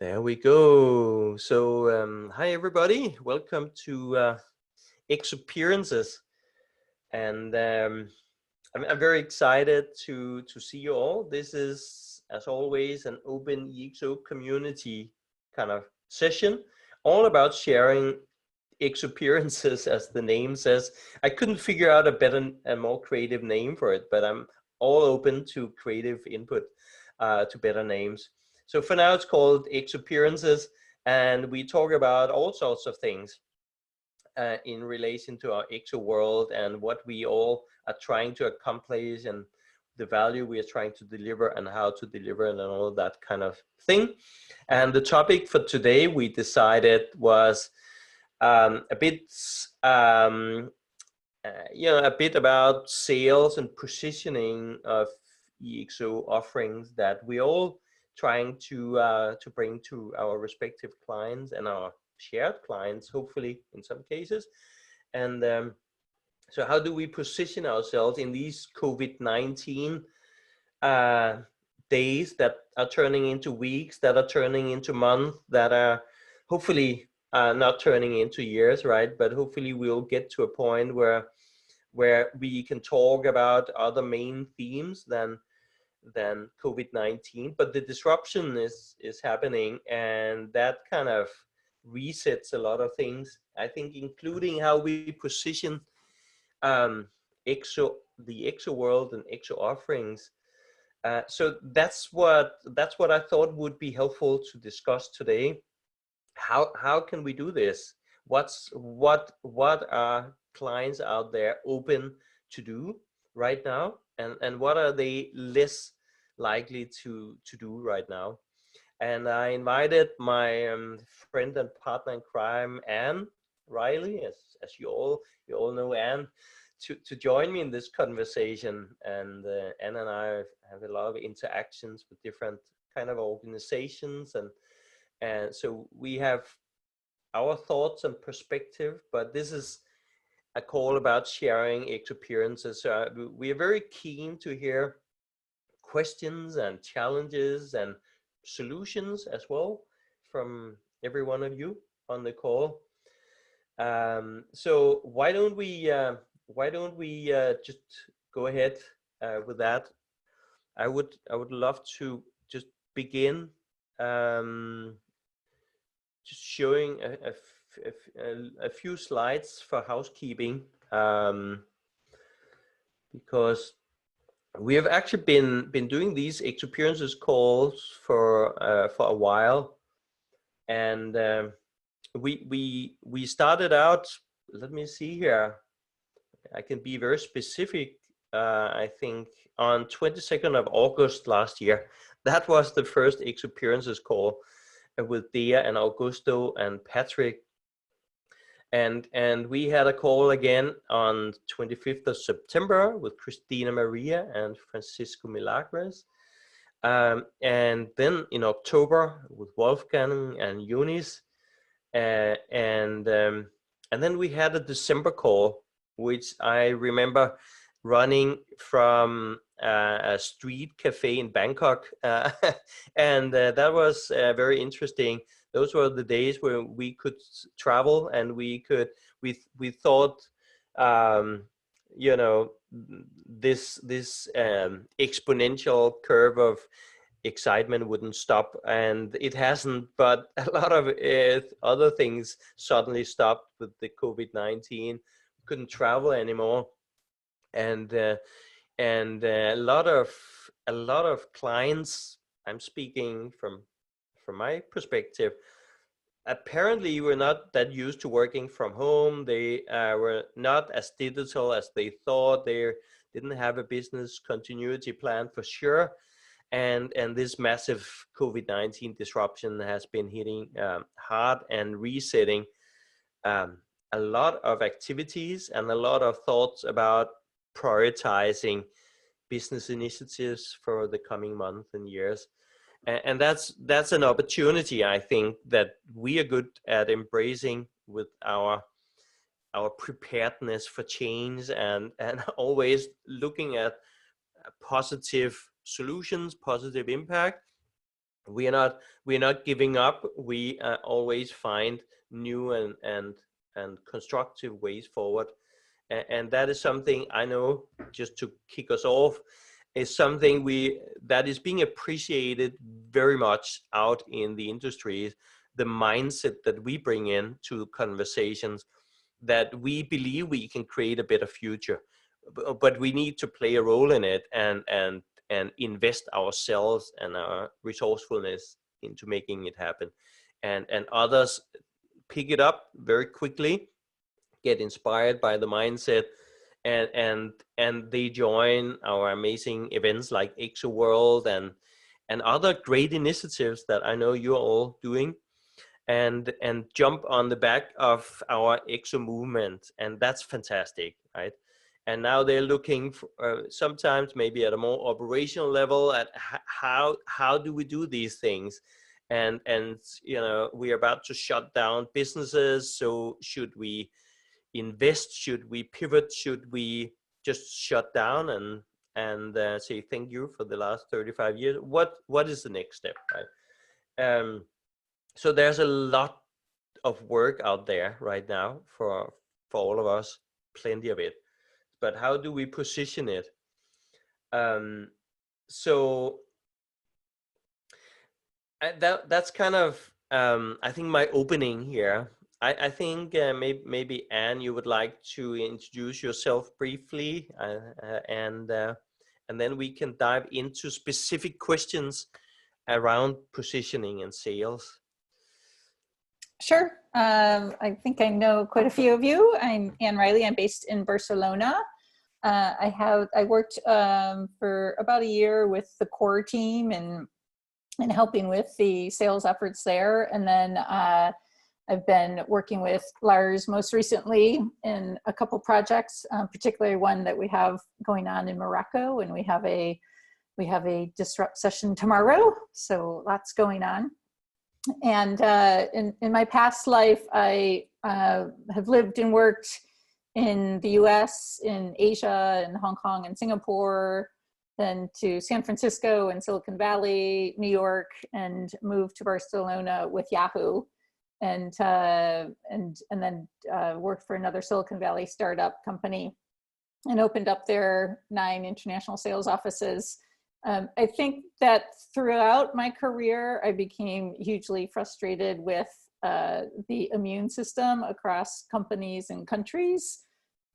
There we go. Hi everybody. Welcome to ExOperiences, and I'm very excited to see you all. This is, as always, an open EXO community kind of session, all about sharing ExOperiences, as the name says. I couldn't figure out a better and more creative name for it, but I'm all open to creative input to better names. So for now, it's called ExOperiences, and we talk about all sorts of things in relation to our exo world and what we all are trying to accomplish and the value we are trying to deliver and how to deliver and all of that kind of thing. And the topic for today we decided was a bit a bit about sales and positioning of EXO offerings that we all trying to bring to our respective clients and our shared clients, hopefully in some cases. And so how do we position ourselves in these COVID-19 days that are turning into weeks, that are turning into months, that are hopefully not turning into years, right? But hopefully we'll get to a point where we can talk about other main themes than COVID-19, but the disruption is happening, and that kind of resets a lot of things, I think, including how we position the exo world and exo offerings. So that's what I thought would be helpful to discuss today. How can we do this? What are clients out there open to do right now, and what are they less likely to do right now? And I invited my friend and partner in crime, Anne Riley, as you all know Anne, to join me in this conversation. And Anne and I have a lot of interactions with different kind of organizations, and so we have our thoughts and perspective, but this is a call about sharing experiences. So we are very keen to hear questions and challenges and solutions as well from every one of you on the call. So why don't we just go ahead with that? I would love to just begin just showing a few slides for housekeeping, because we have actually been doing these experiences calls for a while, and we started out. Let me see here. I can be very specific. I think on 22nd of August last year, that was the first experiences call with Dea and Augusto and Patrick, and we had a call again on 25th of September with Christina Maria and Francisco Milagres, and then in October with Wolfgang and Eunice, and then we had a December call, which I remember running from a street cafe in Bangkok, and that was very interesting. Those were the days where we could travel, and we thought, this exponential curve of excitement wouldn't stop, and it hasn't. But a lot of other things suddenly stopped with the COVID-19. Couldn't travel anymore, and a lot of clients, I'm speaking from my perspective, apparently were not that used to working from home. They were not as digital as they thought. They didn't have a business continuity plan for sure, and this massive COVID-19 disruption has been hitting hard and resetting a lot of activities and a lot of thoughts about prioritizing business initiatives for the coming months and years. And that's an opportunity, I think, that we are good at embracing with our preparedness for change, and always looking at positive solutions, positive impact. we're not giving up. We always find new and constructive ways forward, and that is something I know, just to kick us off, is something that is being appreciated very much out in the industry. The mindset that we bring in to conversations, that we believe we can create a better future, but we need to play a role in it, and invest ourselves and our resourcefulness into making it happen. And others pick it up very quickly, get inspired by the mindset, and they join our amazing events like EXO World and other great initiatives that I know you're all doing, and jump on the back of our EXO movement, and that's fantastic, right? And now they're looking for, sometimes maybe at a more operational level, at how do we do these things, and you know, we're about to shut down businesses, so should we invest, should we pivot, should we just shut down and say thank you for the last 35 years? What is the next step, right? So there's a lot of work out there right now for all of us, plenty of it, but how do we position it? So that's kind of I think my opening here. I think maybe Anne, you would like to introduce yourself briefly, and then we can dive into specific questions around positioning and sales. Sure. I think I know quite a few of you. I'm Anne Riley. I'm based in Barcelona. I worked for about a year with the core team and helping with the sales efforts there. And then I've been working with Lars most recently in a couple projects, particularly one that we have going on in Morocco, and we have a disrupt session tomorrow. So lots going on. And in my past life, I have lived and worked in the US, in Asia, in Hong Kong and Singapore, then to San Francisco and Silicon Valley, New York, and moved to Barcelona with Yahoo, and then worked for another Silicon Valley startup company and opened up their 9 international sales offices. I think that throughout my career, I became hugely frustrated with the immune system across companies and countries.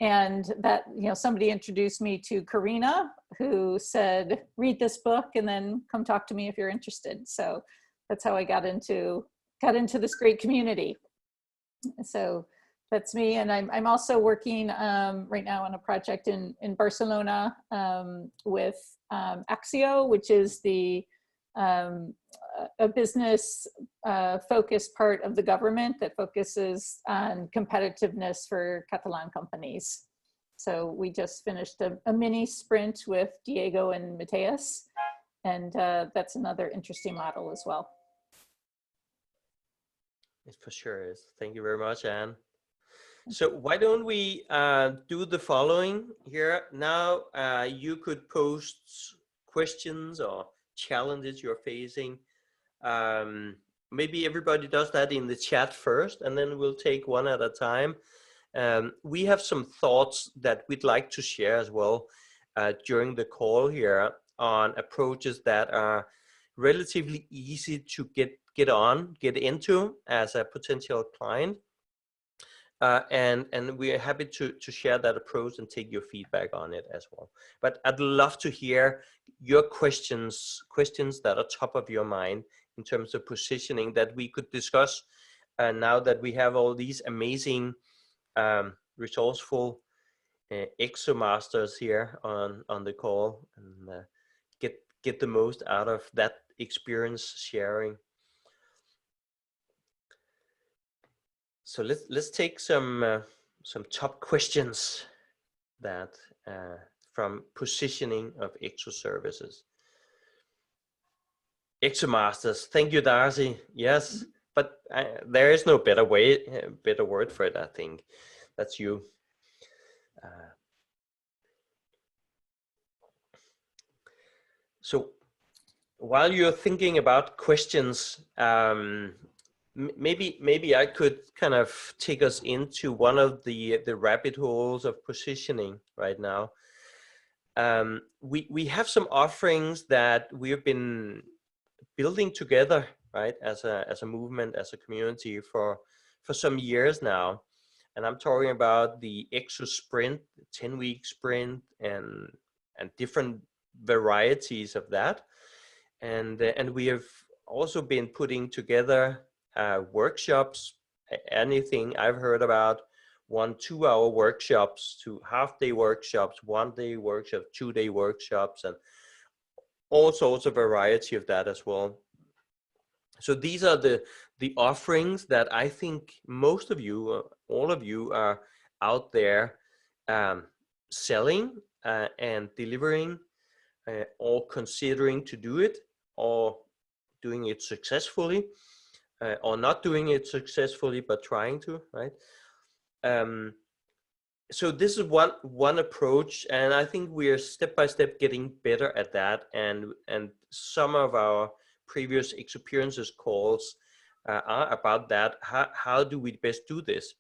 And that, you know, somebody introduced me to Karina, who said, read this book and then come talk to me if you're interested. So that's how I got into this great community. So that's me. And I'm also working right now on a project in Barcelona with Axio, which is a business focused part of the government that focuses on competitiveness for Catalan companies. So we just finished a mini sprint with Diego and Mateus, and that's another interesting model as well. It for sure is. Thank you very much, Anne. So why don't we do the following here? Now you could post questions or challenges you're facing. Maybe everybody does that in the chat first, and then we'll take one at a time. We have some thoughts that we'd like to share as well during the call here on approaches that are relatively easy to get into as a potential client. And we are happy to share that approach and take your feedback on it as well. But I'd love to hear your questions that are top of your mind in terms of positioning that we could discuss now that we have all these amazing resourceful EXO masters here on the call, and get the most out of that experience sharing. So let's take some top questions that from positioning of EXO services. EXO masters, thank you, Darcy. Yes, but there is no better word for it. I think that's you. So while you're thinking about questions, maybe I could kind of take us into one of the rabbit holes of positioning right now. We have some offerings that we've been building together, right, as a movement, as a community for some years now. And I'm talking about the EXO sprint, 10-week sprint, and different varieties of that. And we have also been putting together workshops. Anything I've heard about 1-2 hour workshops to half-day workshops, 1-day workshops, 2-day workshops, and all sorts of variety of that as well. So these are the offerings that I think most of you, all of you, are out there selling and delivering, or considering to do it, or doing it successfully, or not doing it successfully but trying to, right? So this is one approach, and I think we are step by step getting better at that. And some of our previous ExOperiences calls are about that. How do we best do this?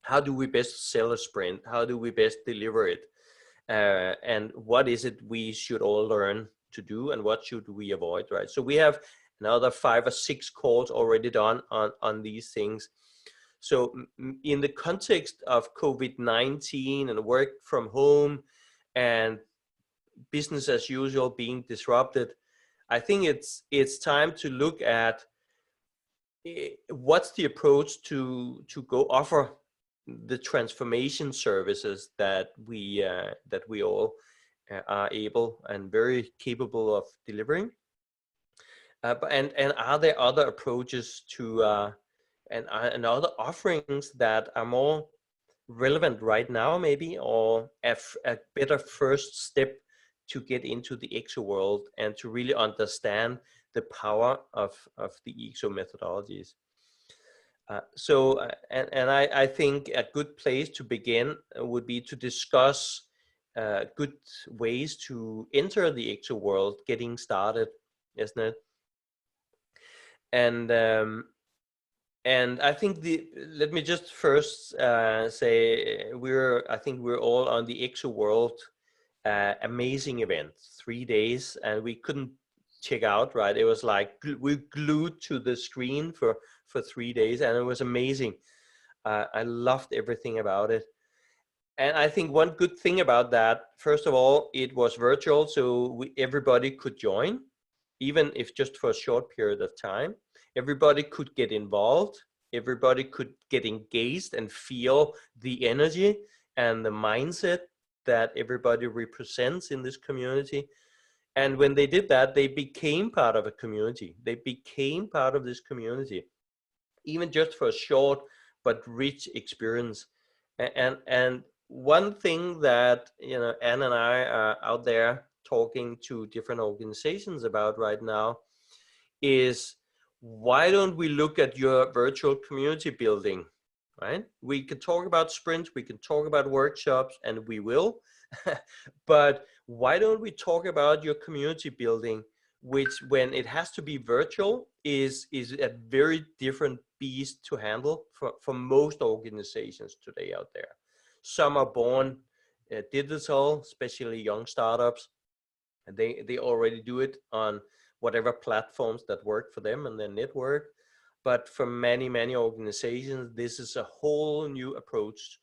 How do we best sell a sprint? How do we best deliver it? And what is it we should all learn to do, and what should we avoid, right? So we have another 5 or 6 calls already done on these things. So in the context of COVID-19 and work from home and business as usual being disrupted, I think it's time to look at what's the approach to go offer the transformation services that we all are able and very capable of delivering. And are there other approaches to and other offerings that are more relevant right now, maybe, or a better first step to get into the EXO world and to really understand the power of the EXO methodologies. And I think a good place to begin would be to discuss good ways to enter the EXO world, getting started, isn't it? And I think let me just first say I think we're all on the EXO World amazing event, 3 days, and we couldn't check out, right? It was like we glued to the screen for 3 days, and it was amazing. I loved everything about it. And I think one good thing about that, first of all, it was virtual, so everybody could join, even if just for a short period of time. Everybody could get involved. Everybody could get engaged and feel the energy and the mindset that everybody represents in this community. And when they did that, they became part of a community. They became part of this community, even just for a short but rich experience. And one thing that, you know, Anne and I are out there talking to different organizations about right now is, why don't we look at your virtual community building, right? We can talk about sprints, we can talk about workshops, and we will, but why don't we talk about your community building, which, when it has to be virtual, is a very different beast to handle for most organizations today out there. Some are born digital, especially young startups, and they already do it on whatever platforms that work for them and their network. But for many organizations, this is a whole new approach.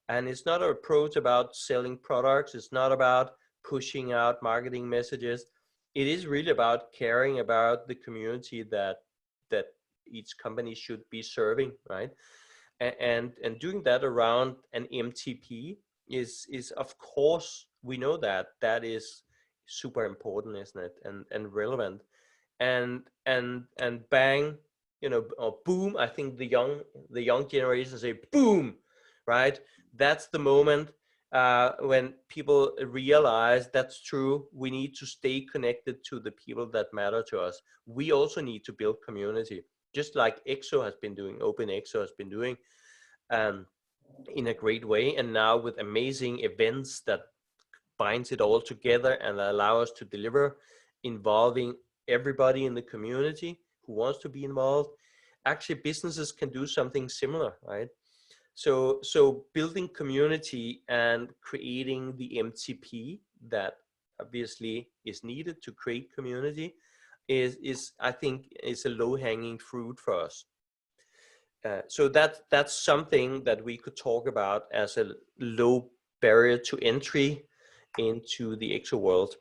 And it's not an approach about selling products. It's not about pushing out marketing messages. It is really about caring about the community that each company should be serving, right? And doing that around an MTP is of course, we know that is super important, isn't it? And relevant. And bang, you know, or boom, I think the young generation say boom, right? That's the moment when people realize that's true. We need to stay connected to the people that matter to us. We also need to build community, just like EXO has been doing, Open EXO has been doing, in a great way. And now with amazing events that binds it all together and allow us to deliver, involving everybody in the community who wants to be involved. Actually, businesses can do something similar, right? So building community and creating the MTP that obviously is needed to create community is I think is a low-hanging fruit for us. So that's something that we could talk about as a low barrier to entry into the EXO world.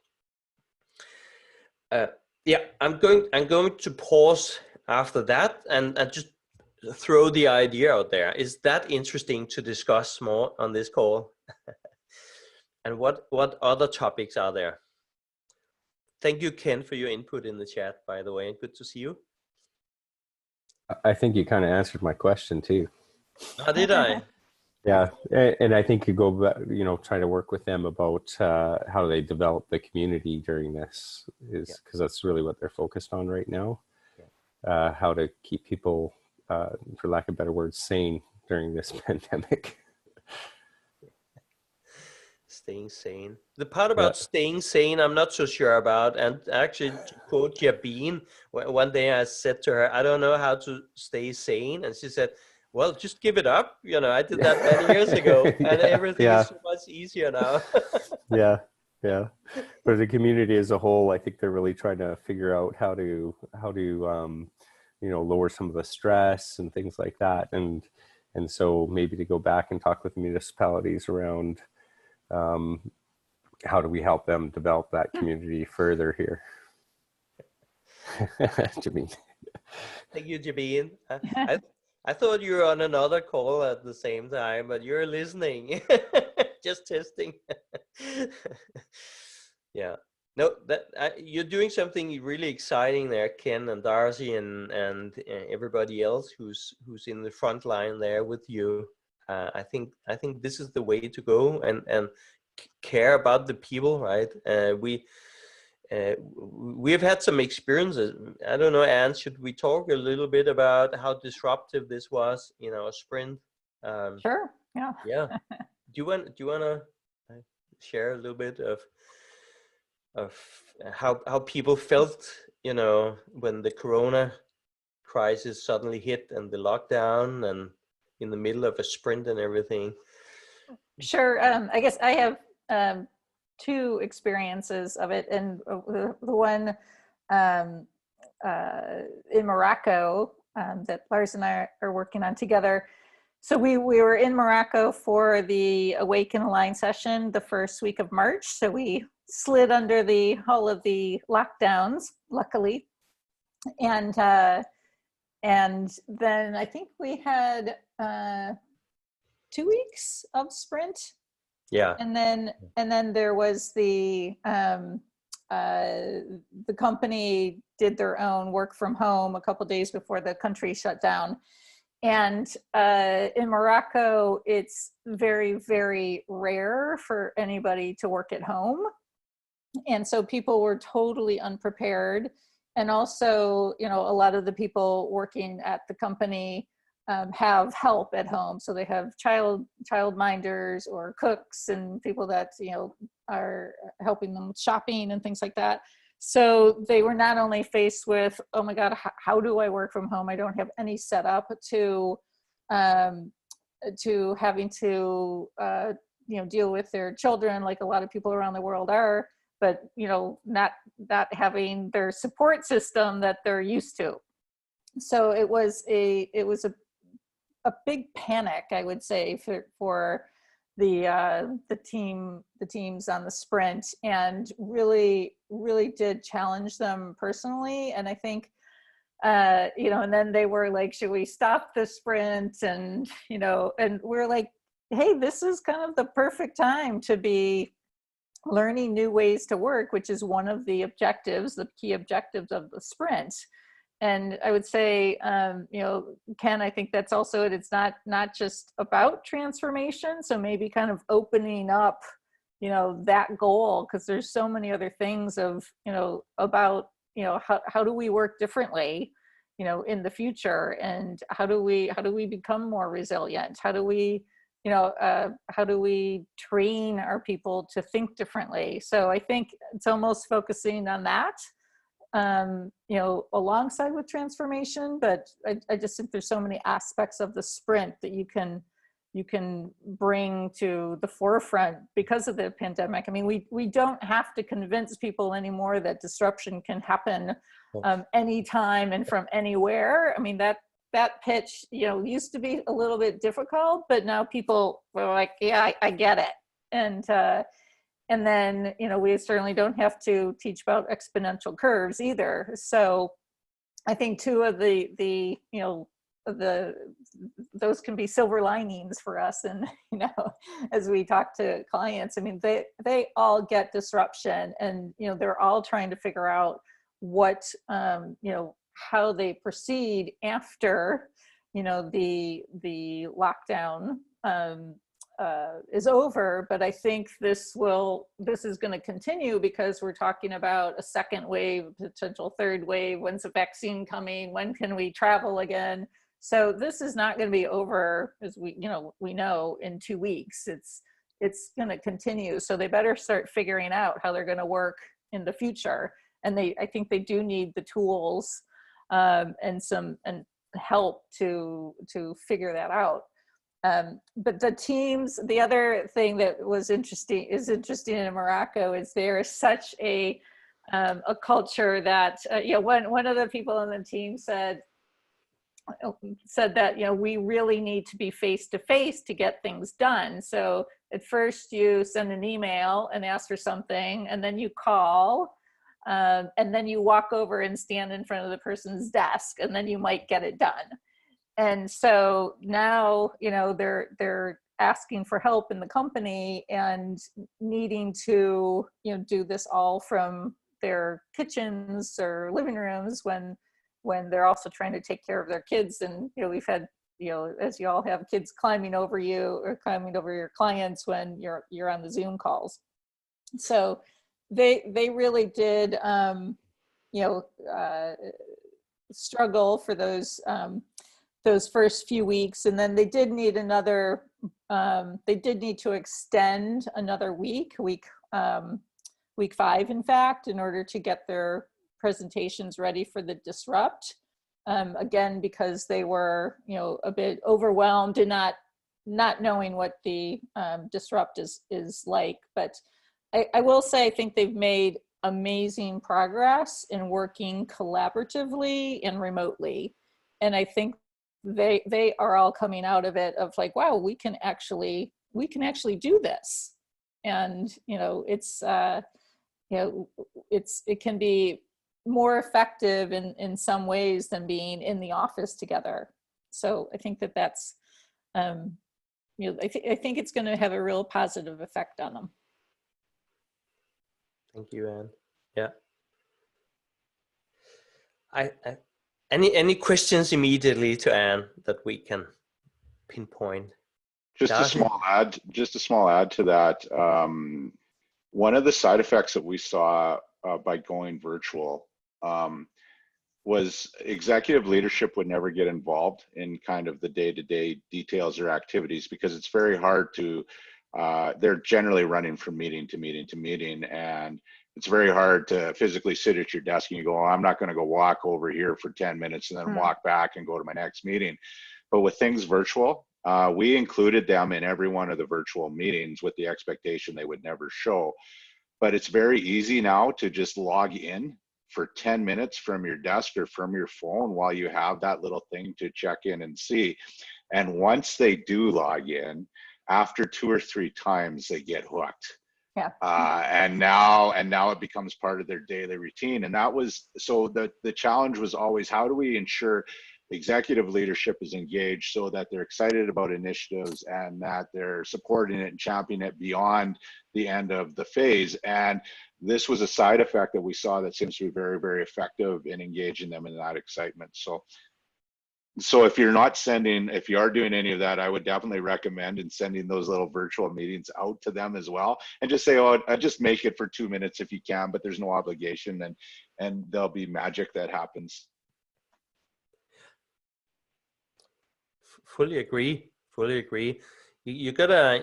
Yeah, I'm going to pause after that and just throw the idea out there. Is that interesting to discuss more on this call? And what other topics are there? Thank you, Ken, for your input in the chat, by the way. Good to see you. I think you kind of answered my question too. How did I? Yeah, and I think you go back, try to work with them about how they develop the community during this, is because that's really what they're focused on right now. Yeah. How to keep people, for lack of better words, sane during this pandemic. Staying sane. The part about staying sane, I'm not so sure about. And actually, to quote Jabine, one day I said to her, I don't know how to stay sane. And she said, well, just give it up. I did that many years ago, and everything is so much easier now. Yeah. But the community as a whole, I think they're really trying to figure out how to lower some of the stress and things like that. And so maybe to go back and talk with the municipalities around how do we help them develop that community further here. Jabine. Thank you, Jabine. I thought you were on another call at the same time, but you're listening. Just testing. Yeah. No, you're doing something really exciting there, Ken and Darcy and everybody else who's in the front line there with you. I think this is the way to go and care about the people, right? We've had some experiences. I don't know, Anne, should we talk a little bit about how disruptive this was in our sprint? Sure. Yeah. Yeah. Do you want to share a little bit of how people felt, when the Corona crisis suddenly hit and the lockdown and in the middle of a sprint and everything? Sure. I guess I have two experiences of it, and the one in Morocco that Lars and I are working on together. So we were in Morocco for the Awake and Align session the first week of March. So we slid under all of the lockdowns, luckily, and then I think we had 2 weeks of sprint. Yeah. And then there was the company did their own work from home a couple days before the country shut down. And in Morocco, it's very, very rare for anybody to work at home. And so people were totally unprepared. And also, a lot of the people working at the company have help at home. So they have child minders or cooks and people that, are helping them with shopping and things like that. So they were not only faced with, oh my God, how do I work from home? I don't have any setup to having to, deal with their children like a lot of people around the world are, but, not having their support system that they're used to. So it was a big panic, I would say, for the teams on the sprint, and really did challenge them personally. And I think and then they were like, should we stop the sprint? And and we're like, hey, this is kind of the perfect time to be learning new ways to work, which is one of the key objectives of the sprint. And I would say, Ken, I think that's also it. It's not just about transformation. So maybe kind of opening up, that goal, because there's so many other things of, about, how do we work differently, in the future, and how do we become more resilient? How do we train our people to think differently? So I think it's almost focusing on that. you know, alongside with transformation, but I just think there's so many aspects of the sprint that you can bring to the forefront because of the pandemic. I mean, we don't have to convince people anymore that disruption can happen anytime and from anywhere. I mean, that pitch, you know, used to be a little bit difficult, but now people were like, yeah, I get it. And then, you know, we certainly don't have to teach about exponential curves either. So I think two of the you know, those can be silver linings for us. And, you know, as we talk to clients, I mean, they all get disruption, and, you know, they're all trying to figure out what, you know, how they proceed after, you know, the lockdown is over. But I think this is going to continue, because we're talking about a second wave, potential third wave. When's the vaccine coming? When can we travel again? So this is not going to be over, as we know, in 2 weeks. It's going to continue. So they better start figuring out how they're going to work in the future. And I think they do need the tools and help to figure that out. But the teams, the other thing that is interesting in Morocco is there is such a culture that, you know, one of the people on the team said that, you know, we really need to be face to face to get things done. So at first you send an email and ask for something, and then you call, and then you walk over and stand in front of the person's desk, and then you might get it done. And so now, you know, they're asking for help in the company and needing to, you know, do this all from their kitchens or living rooms when they're also trying to take care of their kids. And, you know, we've had, you know, as you all have, kids climbing over you or climbing over your clients when you're on the Zoom calls. So they really did, you know, struggle for those first few weeks. And then they did need to extend another week 5, in fact, in order to get their presentations ready for the Disrupt. Again, because they were, you know, a bit overwhelmed and not knowing what the Disrupt is like. But I will say, I think they've made amazing progress in working collaboratively and remotely. And I think they are all coming out of it of like, wow, we can actually do this. And, you know, it's, you know, it can be more effective in some ways than being in the office together. So I think that's, you know, I think it's going to have a real positive effect on them. Thank you, Anne. Yeah. Any questions immediately to Anne that we can pinpoint? Just a small add to that. One of the side effects that we saw by going virtual was executive leadership would never get involved in kind of the day-to-day details or activities, because it's very hard to, they're generally running from meeting to meeting to meeting, and it's very hard to physically sit at your desk and you go, oh, I'm not going to go walk over here for 10 minutes and then walk back and go to my next meeting. But with things virtual, we included them in every one of the virtual meetings with the expectation they would never show. But it's very easy now to just log in for 10 minutes from your desk or from your phone while you have that little thing to check in and see. And once they do log in, after 2 or 3 times, they get hooked. Yeah. And now it becomes part of their daily routine. And that was, so the challenge was always, how do we ensure executive leadership is engaged so that they're excited about initiatives and that they're supporting it and championing it beyond the end of the phase. And this was a side effect that we saw that seems to be very, very effective in engaging them in that excitement. So if you are doing any of that, I would definitely recommend in sending those little virtual meetings out to them as well, and just say, oh, just make it for 2 minutes if you can, but there's no obligation, and there'll be magic that happens. Fully agree. You gotta,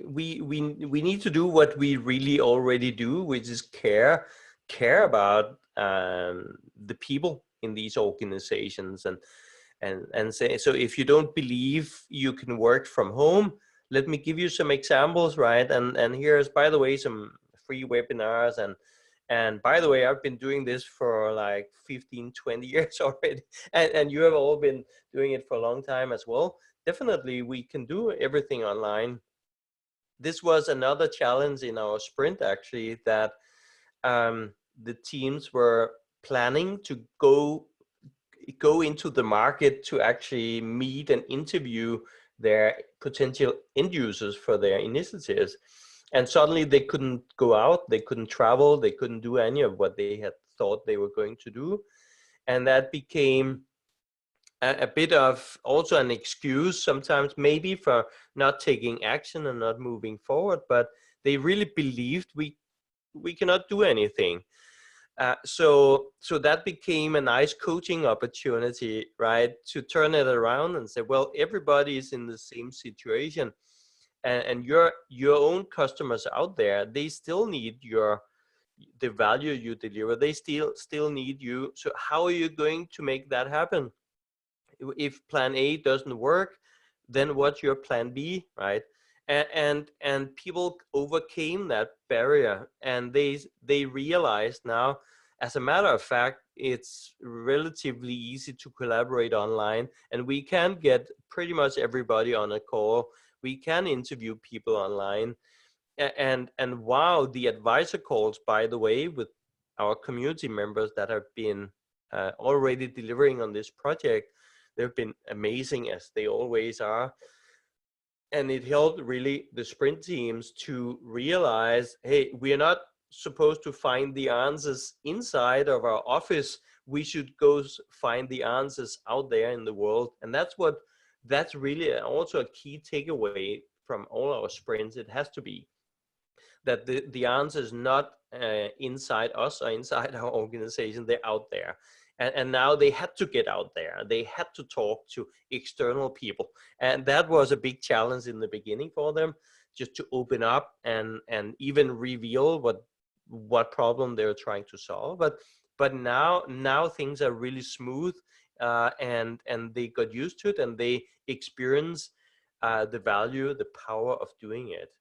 we need to do what we really already do, which is care about the people in these organizations, and say, so if you don't believe you can work from home, let me give you some examples, right? And here's, by the way, some free webinars, and by the way, I've been doing this for like 15, 20 years already, and you have all been doing it for a long time as well. Definitely, we can do everything online. This was another challenge in our sprint, actually, that the teams were planning to go into the market to actually meet and interview their potential end users for their initiatives. And suddenly they couldn't go out, they couldn't travel, they couldn't do any of what they had thought they were going to do. And that became a bit of also an excuse sometimes, maybe, for not taking action and not moving forward, but they really believed we cannot do anything. So that became a nice coaching opportunity, right? To turn it around and say, well, everybody is in the same situation, and your own customers out there, they still need the value you deliver. They still need you. So how are you going to make that happen? If plan A doesn't work, then what's your plan B, right? And people overcame that barrier, and they realized now, as a matter of fact, it's relatively easy to collaborate online, and we can get pretty much everybody on a call. We can interview people online, and wow, the advisor calls, by the way, with our community members that have been already delivering on this project, they've been amazing, as they always are. And it helped really the sprint teams to realize, hey, we are not supposed to find the answers inside of our office. We should go find the answers out there in the world. And that's really also a key takeaway from all our sprints. It has to be that the answer is not inside us or inside our organization. They're out there. And now they had to get out there. They had to talk to external people. And that was a big challenge in the beginning for them, just to open up and even reveal what problem they're trying to solve. But now things are really smooth, and they got used to it, and they experience the value, the power of doing it,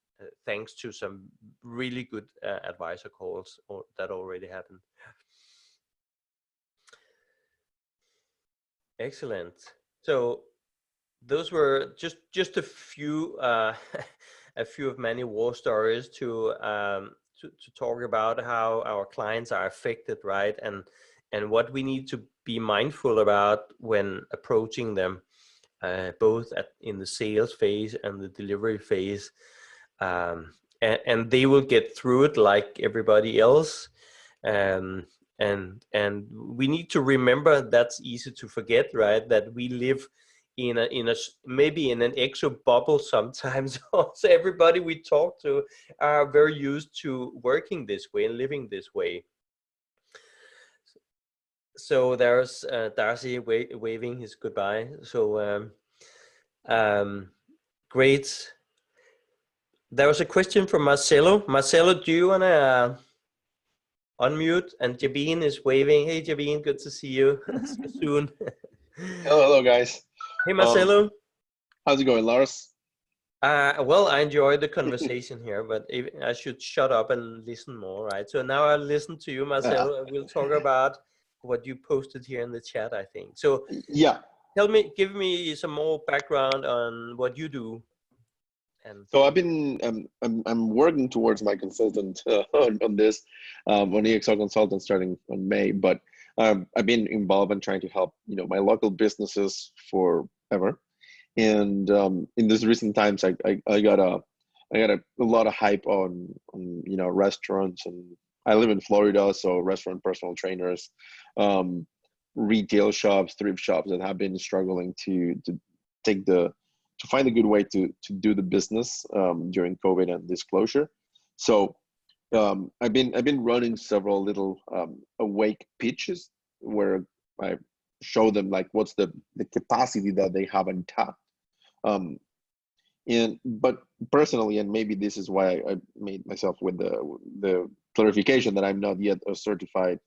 thanks to some really good advisor calls that already happened. Excellent. So those were just a few a few of many war stories to talk about how our clients are affected, right? And what we need to be mindful about when approaching them, both in the sales phase and the delivery phase. And they will get through it like everybody else. And we need to remember, that's easy to forget, right? That we live in a maybe in an exo bubble sometimes. Also, everybody we talk to are very used to working this way and living this way. So there's Darcy waving his goodbye. So great. There was a question from Marcelo. Marcelo, do you want to unmute? And Jabin is waving. Hey, Jabin, good to see you. See you soon. Hello, guys. Hey, Marcelo. How's it going, Lars? Well, I enjoyed the conversation here, but I should shut up and listen more, right? So now I'll listen to you, Marcelo. We'll talk about what you posted here in the chat, I think. So yeah, give me some more background on what you do. And so I've been I'm working towards my consultant on this, on EXO consultant starting on May, but I've been involved in trying to help my local businesses forever, and in these recent times I got a lot of hype on restaurants, and I live in Florida, so restaurant personal trainers, retail shops, thrift shops that have been struggling to find a good way to do the business during COVID and this closure. So I've been running several little awake pitches where I show them like what's the capacity that they have untapped. But personally, and maybe this is why I made myself with the clarification that I'm not yet a certified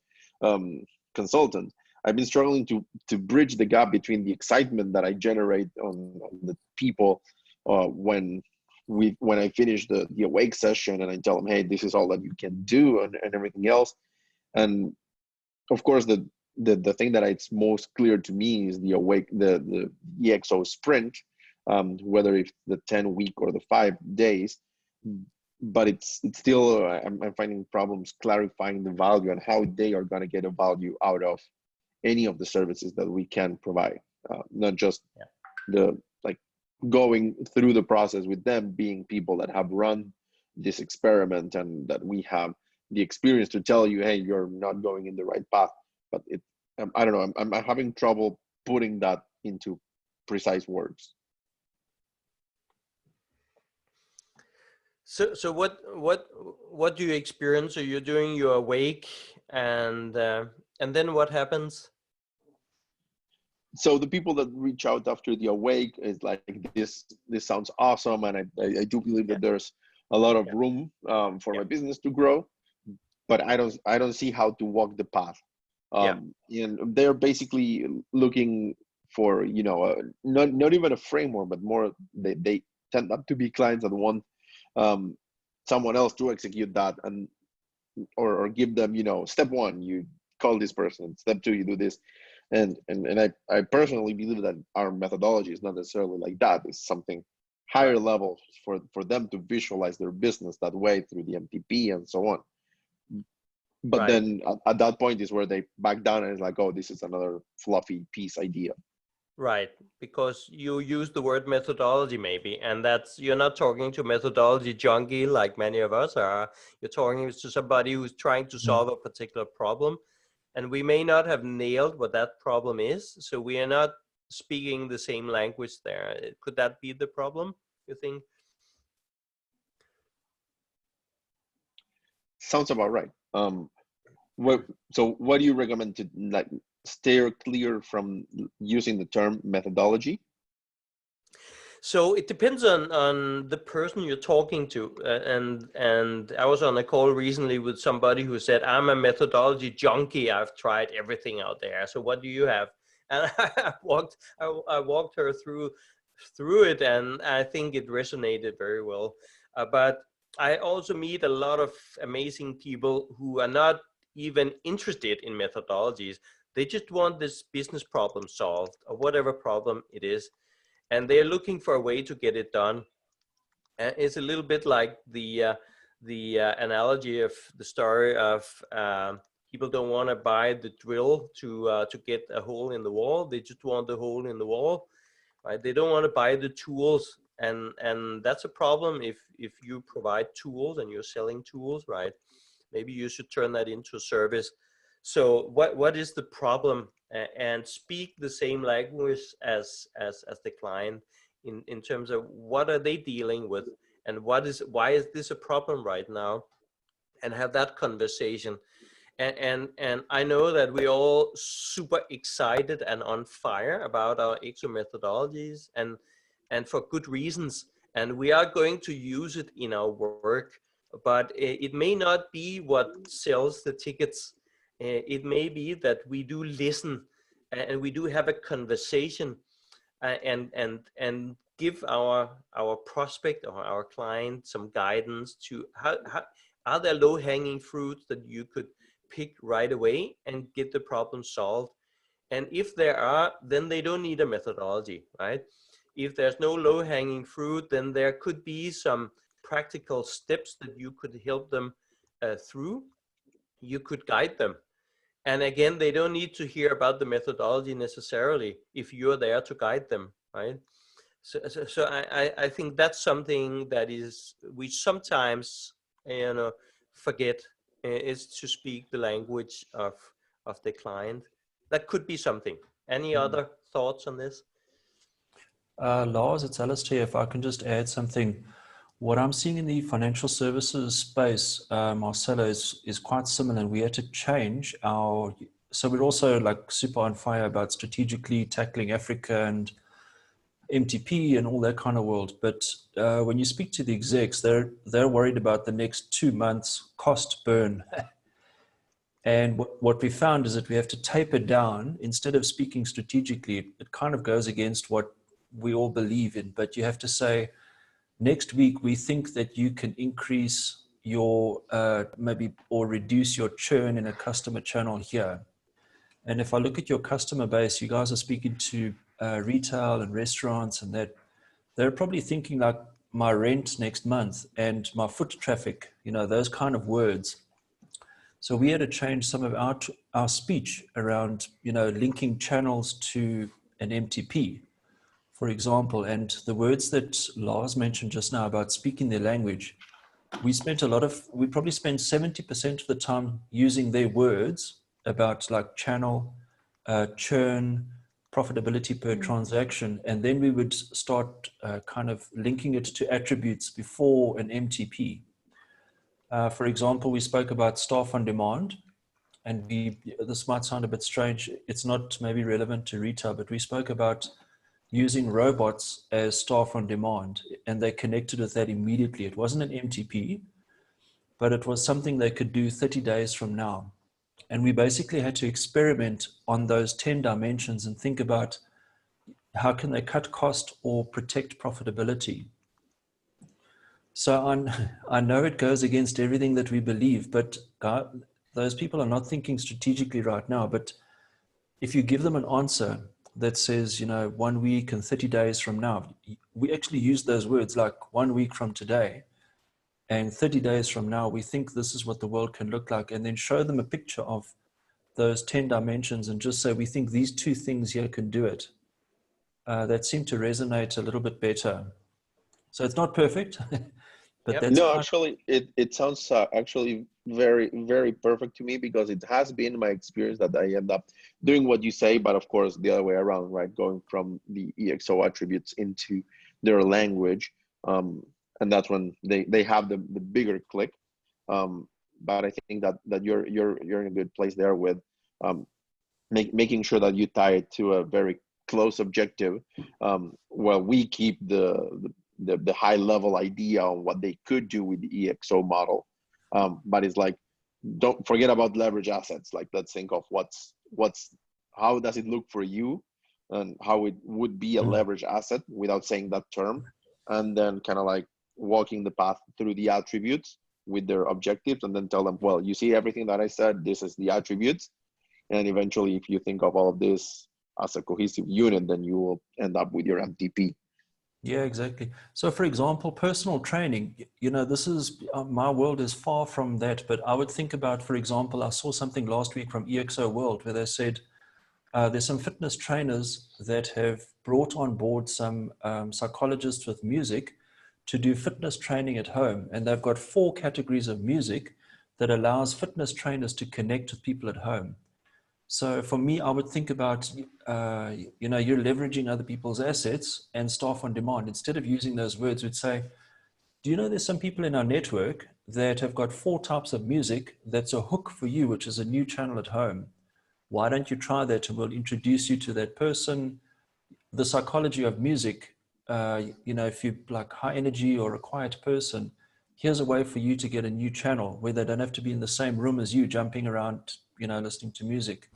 consultant, I've been struggling to bridge the gap between the excitement that I generate on the people when I finish the awake session and I tell them, hey, this is all that you can do, and everything else. And of course, the thing that it's most clear to me is the EXO sprint, whether it's the 10-week or the 5 days. But it's still, I'm finding problems clarifying the value and how they are going to get a value out of any of the services that we can provide, not just the like going through the process with them being people that have run this experiment and that we have the experience to tell you, hey, you're not going in the right path. But I don't know, I'm having trouble putting that into precise words. So what do you experience? So you're doing your awake, and then what happens? So the people that reach out after the awake is like, this sounds awesome, and I do believe that there's a lot of room for my business to grow, but I don't see how to walk the path. And they're basically looking for, you know, not even a framework, but more they tend not to be clients that want someone else to execute that, and or give them, you know, step 1 you call this person, step 2 you do this, and I personally believe that our methodology is not necessarily like that. It's something higher level for them to visualize their business that way through the MTP and so on. But then at that point is where they back down and it's like, oh, this is another fluffy piece idea. Right, because you use the word methodology maybe, and you're not talking to methodology junkie like many of us are. You're talking to somebody who's trying to solve a particular problem, and we may not have nailed what that problem is, so we are not speaking the same language there. Could that be the problem, you think? Sounds about right. So what do you recommend to like steer clear from using the term methodology? So it depends on the person you're talking to, and I was on a call recently with somebody who said, I'm a methodology junkie, I've tried everything out there, so what do you have? And I walked her through it, and I think it resonated very well. But I also meet a lot of amazing people who are not even interested in methodologies. They just want this business problem solved, or whatever problem it is, and they're looking for a way to get it done. And it's a little bit like the analogy of the story of people don't want to buy the drill to get a hole in the wall. They just want the hole in the wall, right? They don't want to buy the tools, and that's a problem if you provide tools and you're selling tools, right? Maybe you should turn that into a service. So what is the problem, and speak the same language as the client in terms of what are they dealing with, and why is this a problem right now, and have that conversation. And I know that we're all super excited and on fire about our EXO methodologies, and for good reasons, and we are going to use it in our work, but it may not be what sells the tickets. It may be that we do listen, and we do have a conversation, and give our prospect or our client some guidance to how are there low-hanging fruits that you could pick right away and get the problem solved. And if there are, then they don't need a methodology, right? If there's no low-hanging fruit, then there could be some practical steps that you could help them through. You could guide them. And again, they don't need to hear about the methodology necessarily if you're there to guide them, right? So I think that's something that we sometimes, you know, forget, is to speak the language of the client. That could be something. Any other thoughts on this? Lars, it's Alistair. If I can just add something. What I'm seeing in the financial services space, Marcelo, is quite similar, and we had to change our, so we're also like super on fire about strategically tackling Africa and MTP and all that kind of world. But when you speak to the execs, they're worried about the next 2 months cost burn. And what we found is that we have to taper down. Instead of speaking strategically, it kind of goes against what we all believe in. But you have to say, next week, we think that you can increase your maybe or reduce your churn in a customer channel here. And if I look at your customer base, you guys are speaking to retail and restaurants, and that they're probably thinking like my rent next month and my foot traffic, you know, those kind of words. So we had to change some of our speech around, you know, linking channels to an MTP, for example. And the words that Lars mentioned just now about speaking their language, we probably spent 70% of the time using their words about like channel, churn, profitability per transaction. And then we would start kind of linking it to attributes before an MTP. For example, we spoke about staff on demand, and this might sound a bit strange. It's not maybe relevant to retail, but we spoke about using robots as staff on demand, and they connected with that immediately. It wasn't an MTP, but it was something they could do 30 days from now. And we basically had to experiment on those 10 dimensions and think about how can they cut cost or protect profitability. So I know it goes against everything that we believe, but those people are not thinking strategically right now. But if you give them an answer that says, you know, 1 week and 30 days from now, we actually use those words like 1 week from today and 30 days from now, we think this is what the world can look like, and then show them a picture of those 10 dimensions and just say, we think these 2 things here can do it. That seemed to resonate a little bit better. So it's not perfect. But that's no, actually, it sounds actually very, very perfect to me, because it has been my experience that I end up doing what you say, but of course the other way around, right? Going from the EXO attributes into their language, and that's when they have the bigger click. But I think that you're in a good place there with making sure that you tie it to a very close objective, while we keep the high level idea on what they could do with the EXO model. But it's like, don't forget about leverage assets. Like, let's think of how does it look for you, and how it would be a leverage asset without saying that term. And then kind of like walking the path through the attributes with their objectives, and then tell them, well, you see everything that I said, this is the attributes. And eventually, if you think of all of this as a cohesive unit, then you will end up with your MTP. Yeah, exactly. So for example, personal training, you know, this is, my world is far from that, but I would think about, for example, I saw something last week from EXO World where they said there's some fitness trainers that have brought on board some psychologists with music to do fitness training at home. And they've got 4 categories of music that allows fitness trainers to connect with people at home. So for me, I would think about, you know, you're leveraging other people's assets and staff on demand. Instead of using those words, we'd say, do you know there's some people in our network that have got 4 types of music that's a hook for you, which is a new channel at home? Why don't you try that, and we'll introduce you to that person. The psychology of music, you know, if you're like high energy or a quiet person, here's a way for you to get a new channel where they don't have to be in the same room as you, jumping around, you know, listening to music.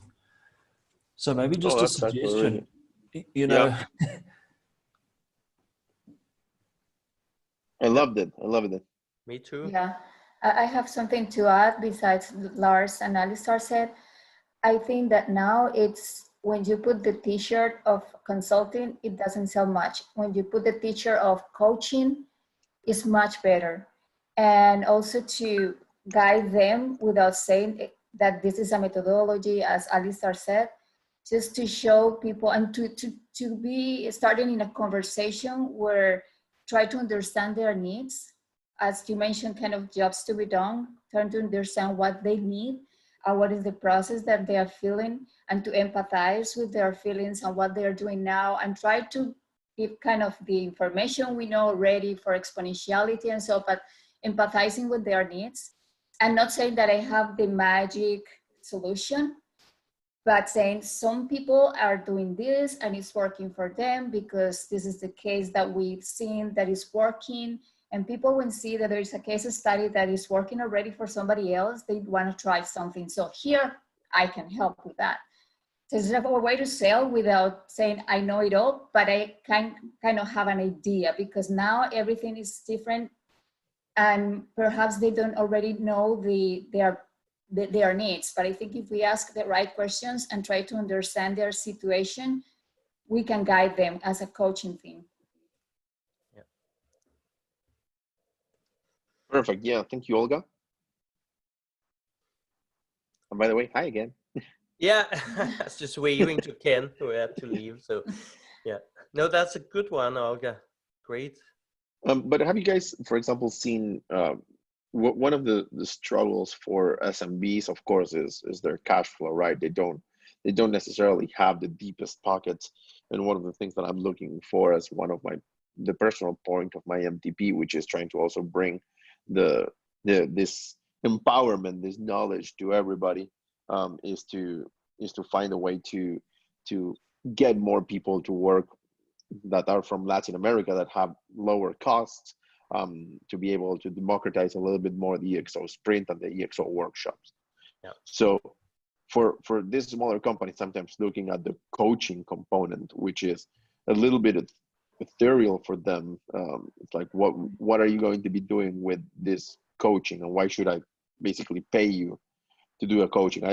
So maybe just a suggestion, you know. Yeah. I loved it. Me too. Yeah, I have something to add besides Lars and Alistar said. I think that now it's when you put the t-shirt of consulting, it doesn't sell much. When you put the t-shirt of coaching, it's much better. And also to guide them without saying that this is a methodology, as Alistar said, just to show people and to be starting in a conversation where try to understand their needs. As you mentioned, kind of jobs to be done, trying to understand what they need, what is the process that they are feeling, and to empathize with their feelings and what they are doing now, and try to give kind of the information we know already for exponentiality and so, but empathizing with their needs. And not saying that I have the magic solution, but saying some people are doing this and it's working for them because this is the case that we've seen that is working, And people, when see that there is a case study that is working already for somebody else, they want to try something. So here, I can help with that. So it's a way to sell without saying I know it all, but I kind of have an idea, because now everything is different, and perhaps they don't already know their needs. But I think if we ask the right questions and try to understand their situation, we can guide them as a coaching team. Perfect. Yeah. Thank you, Olga. And by the way, hi again. Yeah, I was just waving to Ken, who had to leave. So, yeah. No, that's a good one, Olga. Great. But have you guys, for example, seen one of the struggles for SMBs, of course, is their cash flow, right? They don't necessarily have the deepest pockets. And one of the things that I'm looking for as one of the personal point of my MTP, which is trying to also bring this empowerment, this knowledge to everybody, is to find a way to get more people to work that are from Latin America that have lower costs, to be able to democratize a little bit more the EXO sprint and the EXO workshops. Yeah. So for this smaller company, sometimes looking at the coaching component, which is a little bit ethereal for them, it's like, what are you going to be doing with this coaching, and why should I basically pay you to do a coaching?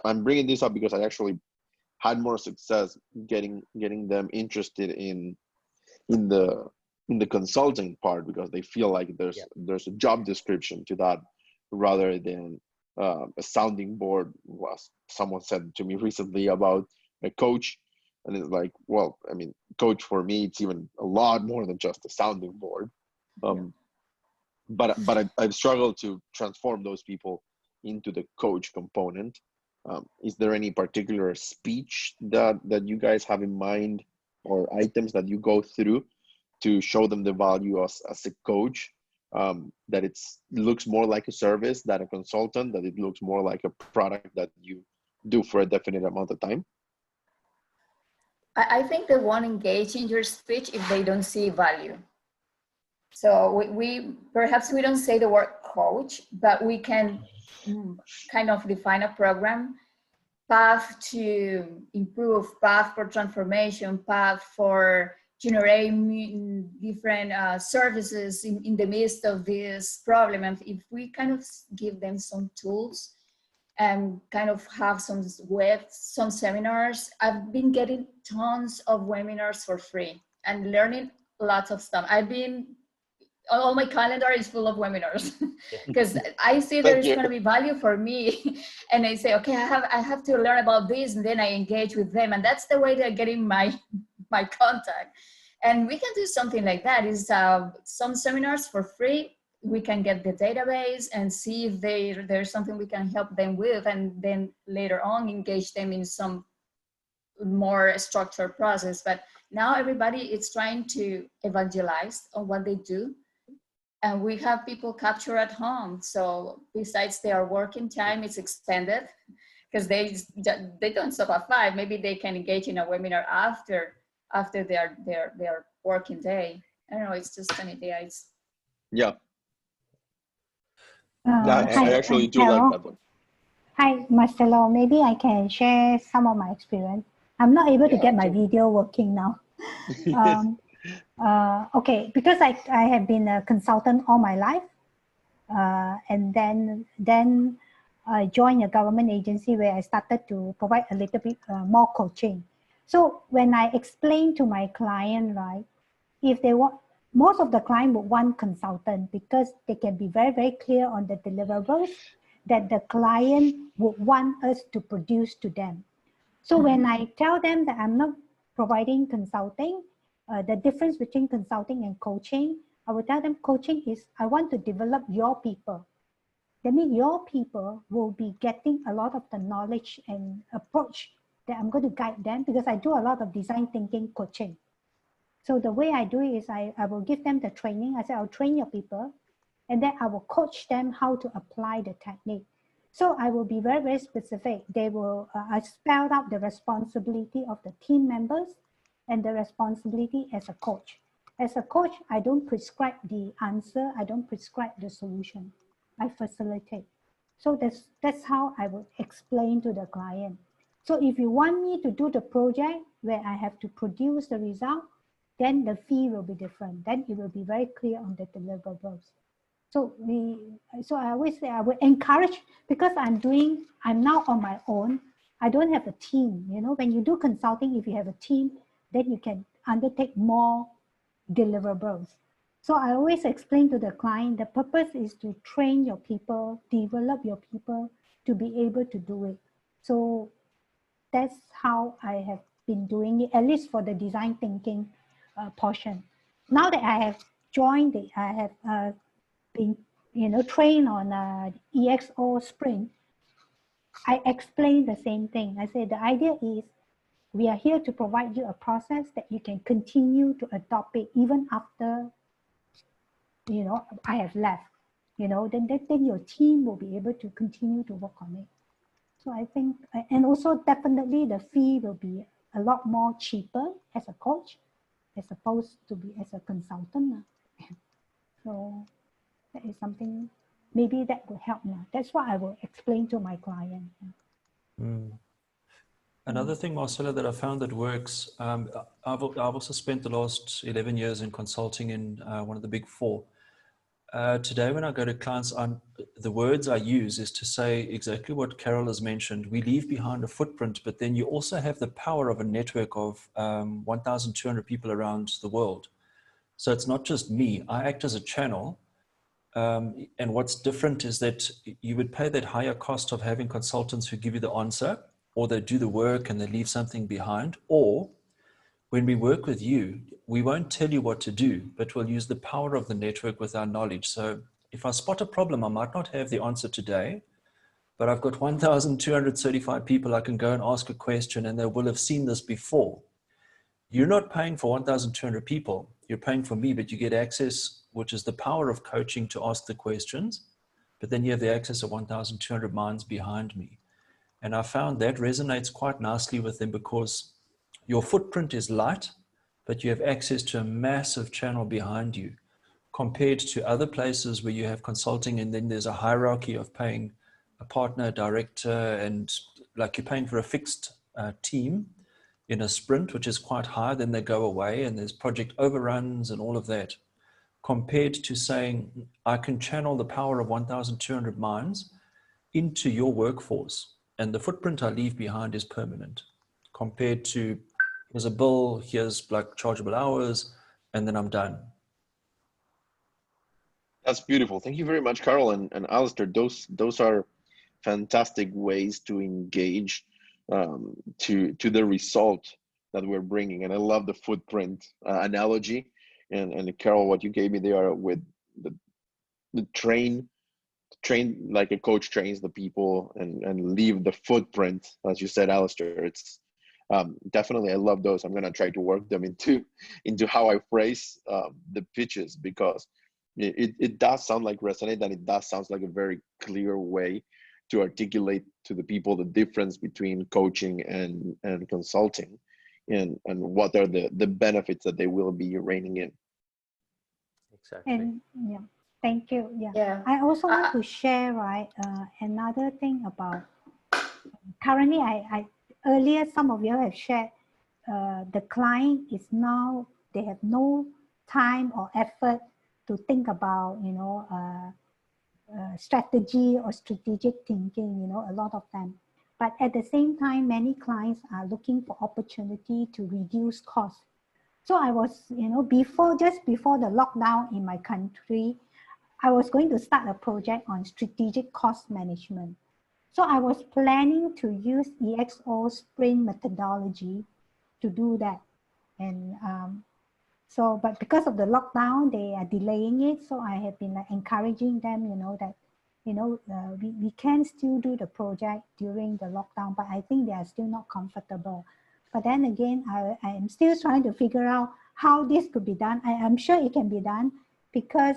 I'm bringing this up because I actually had more success getting them interested in the consulting part, because they feel like there's a job description to that, rather than a sounding board. Was someone said to me recently about a coach, and it's like, well, I mean, coach for me, it's even a lot more than just a sounding board. But I've struggled to transform those people into the coach component. Is there any particular speech that you guys have in mind, or items that you go through to show them the value as a coach, that it looks more like a service than a consultant, that it looks more like a product that you do for a definite amount of time? I think they won't engage in your speech if they don't see value. So we perhaps we don't say the word coach, but we can kind of define a program, path to improve, path for transformation, path for generating different services in the midst of this problem. And if we kind of give them some tools and kind of have some seminars, I've been getting tons of webinars for free and learning lots of stuff. All my calendar is full of webinars because I see there's going to be value for me. And I say, okay, I have to learn about this, and then I engage with them. And that's the way they're getting my contact. And we can do something like that, is some seminars for free. We can get the database and see if there's something we can help them with, and then later on engage them in some more structured process. But now everybody is trying to evangelize on what they do. And we have people capture at home. So besides their working time, it's extended because they don't stop at 5. Maybe they can engage in a webinar after their working day. I don't know, it's just an idea. Yeah. Hi, I actually do Carol. like that one. Hi, Marcelo. Maybe I can share some of my experience. I'm not able to get my video working now. Okay, because I have been a consultant all my life, and then I joined a government agency where I started to provide a little bit more coaching. So when I explain to my client, right, if they want, most of the client would want consultant because they can be very, very clear on the deliverables that the client would want us to produce to them. So when I tell them that I'm not providing consulting, the difference between consulting and coaching, I will tell them coaching is, I want to develop your people. That means your people will be getting a lot of the knowledge and approach that I'm going to guide them, because I do a lot of design thinking coaching. So the way I do it is I will give them the training. I say, I'll train your people, and then I will coach them how to apply the technique. So I will be very, very specific. They will, I spelled out the responsibility of the team members and the responsibility as a coach. As a coach, I don't prescribe the answer. I don't prescribe the solution. I facilitate. So that's how I would explain to the client. So if you want me to do the project where I have to produce the result, then the fee will be different. Then it will be very clear on the deliverables. So I always say I would encourage, because I'm now on my own. I don't have a team. You know, when you do consulting, if you have a team, then you can undertake more deliverables. So I always explain to the client, the purpose is to train your people, develop your people to be able to do it. So that's how I have been doing it, at least for the design thinking portion. Now that I have joined it, I have been, trained on EXO Sprint. I explain the same thing. I say the idea is we are here to provide you a process that you can continue to adopt it even after, I have left. Then your team will be able to continue to work on it. So I think, and also definitely the fee will be a lot more cheaper as a coach, as opposed to be as a consultant. So that is something, maybe that will help now. That's what I will explain to my client. Another thing, Marcella, that I found that works, I've also spent the last 11 years in consulting in one of the big four. Today, when I go to clients, the words I use is to say exactly what Carol has mentioned. We leave behind a footprint, but then you also have the power of a network of 1,200 people around the world. So it's not just me. I act as a channel. And what's different is that you would pay that higher cost of having consultants who give you the answer, or they do the work and they leave something behind. Or when we work with you, we won't tell you what to do, but we'll use the power of the network with our knowledge. So if I spot a problem, I might not have the answer today, but I've got 1,235 people I can go and ask a question, and they will have seen this before. You're not paying for 1,200 people. You're paying for me, but you get access, which is the power of coaching, to ask the questions. But then you have the access of 1,200 minds behind me. And I found that resonates quite nicely with them, because your footprint is light, but you have access to a massive channel behind you, compared to other places where you have consulting and then there's a hierarchy of paying a partner, a director, and like you're paying for a fixed team in a sprint, which is quite high, then they go away and there's project overruns and all of that, compared to saying, I can channel the power of 1,200 minds into your workforce, and the footprint I leave behind is permanent, compared to here's a bill, here's like chargeable hours, and then I'm done. That's beautiful. Thank you very much, Carol and Alistair. Those are fantastic ways to engage to the result that we're bringing. And I love the footprint analogy. And Carol, what you gave me there with the train like a coach trains the people and leave the footprint, as you said, Alistair. It's definitely, I love those. I'm going to try to work them into how I phrase the pitches, because it does sound like resonate, and it does sound like a very clear way to articulate to the people the difference between coaching and consulting, and what are the benefits that they will be reining in. Exactly. And yeah, thank you. Yeah. I also want to share, right, another thing about currently, I earlier some of you have shared the client is now, they have no time or effort to think about, strategy or strategic thinking, a lot of them. But at the same time, many clients are looking for opportunity to reduce costs. So I was, just before the lockdown in my country, I was going to start a project on strategic cost management. So I was planning to use EXO Sprint methodology to do that. And but because of the lockdown, they are delaying it. So I have been encouraging them, that, we can still do the project during the lockdown, but I think they are still not comfortable. But then again, I am still trying to figure out how this could be done. I am sure it can be done, because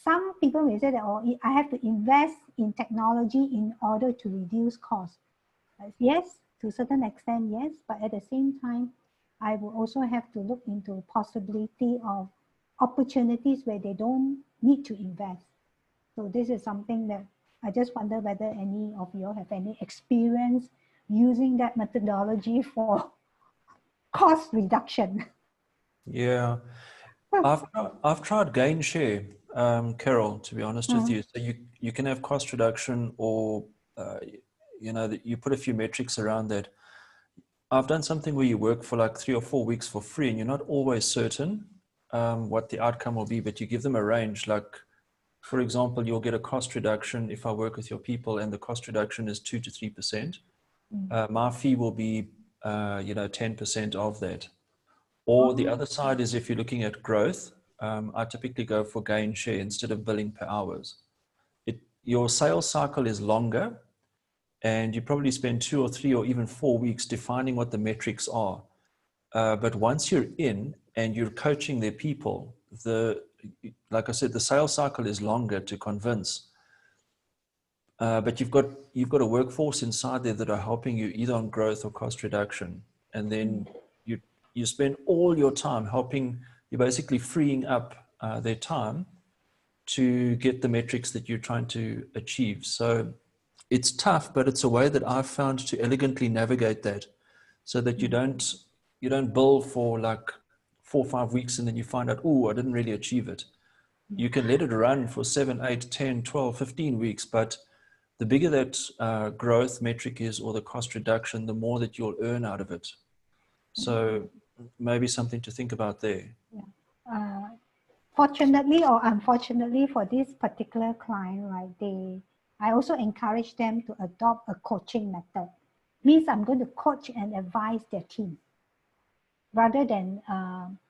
some people may say that, oh, I have to invest in technology in order to reduce costs. Yes, to a certain extent, yes. But at the same time, I will also have to look into possibility of opportunities where they don't need to invest. So this is something that I just wonder whether any of you have any experience using that methodology for cost reduction. Yeah, I've tried gain share, Carol, to be honest with you. So you can have cost reduction, or you know, that you put a few metrics around that. I've done something where you work for like 3 or 4 weeks for free, and you're not always certain what the outcome will be, but you give them a range. Like, for example, you'll get a cost reduction if I work with your people, and the cost reduction is 2 to 3%. My fee will be, 10% of that. Or the other side is if you're looking at growth, I typically go for gain share instead of billing per hours. Your sales cycle is longer, and you probably spend 2 or 3 or even 4 weeks defining what the metrics are. But once you're in and you're coaching their people, like I said, the sales cycle is longer to convince. But you've got a workforce inside there that are helping you either on growth or cost reduction, and then you spend all your time helping. You're basically freeing up their time to get the metrics that you're trying to achieve. So it's tough, but it's a way that I've found to elegantly navigate that, so that you don't bill for like 4 or 5 weeks and then you find out, oh, I didn't really achieve it. You can let it run for 7, 8, 10, 12, 15 weeks, but the bigger that growth metric is, or the cost reduction, the more that you'll earn out of it. So maybe something to think about there. Fortunately or unfortunately for this particular client, right, I also encourage them to adopt a coaching method. Means I'm going to coach and advise their team, rather than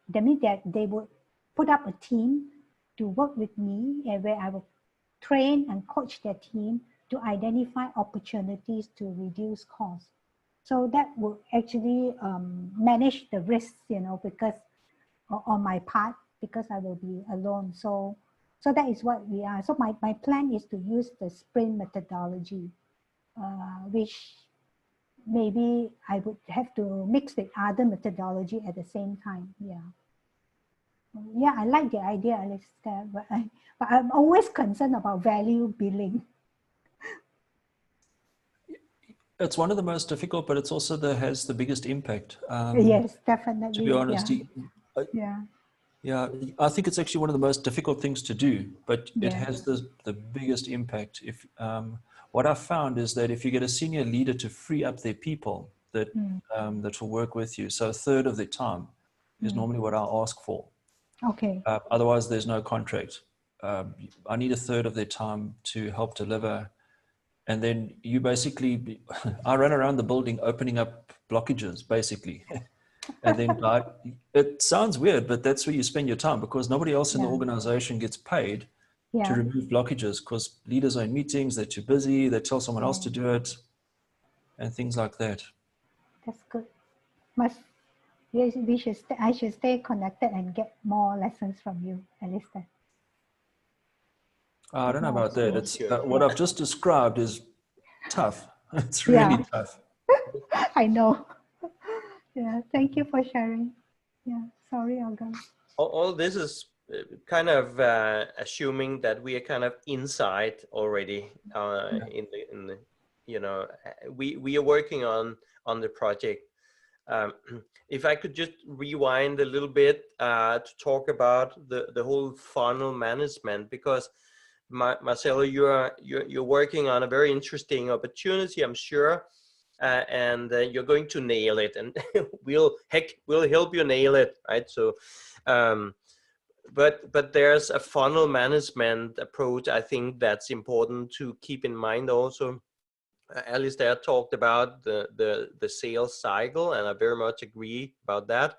that means that they would put up a team to work with me, and where I will train and coach their team to identify opportunities to reduce costs. So that will actually manage the risks, because on my part, because I will be alone. So that is what we are. So my plan is to use the sprint methodology, which maybe I would have to mix with other methodology at the same time. Yeah, I like the idea, Alistair, but I'm always concerned about value billing. It's one of the most difficult, but it's also has the biggest impact. Yes, definitely. To be honest, Yeah. I think it's actually one of the most difficult things to do, but it Yeah. has the biggest impact. If what I've found is that if you get a senior leader to free up their people that that will work with you, so a third of their time is normally what I ask for. Okay. Otherwise, there's no contract. I need a third of their time to help deliver. And then you basically, I run around the building opening up blockages, basically. And then it sounds weird, but that's where you spend your time, because nobody else in the organization gets paid to remove blockages, because leaders are in meetings, they're too busy, they tell someone else to do it, and things like that. That's good. I should stay connected and get more lessons from you, Alistair. I don't know about that. It's what I've just described is tough. It's really tough. I know. Yeah, thank you for sharing. Yeah, sorry, Olga. All this is kind of assuming that we are kind of inside already in the we are working on the project. If I could just rewind a little bit to talk about the whole funnel management, because Marcelo, you're working on a very interesting opportunity, I'm sure, and you're going to nail it, and we'll help you nail it, right? So, but there's a funnel management approach, I think, that's important to keep in mind also. Alistair talked about the sales cycle, and I very much agree about that.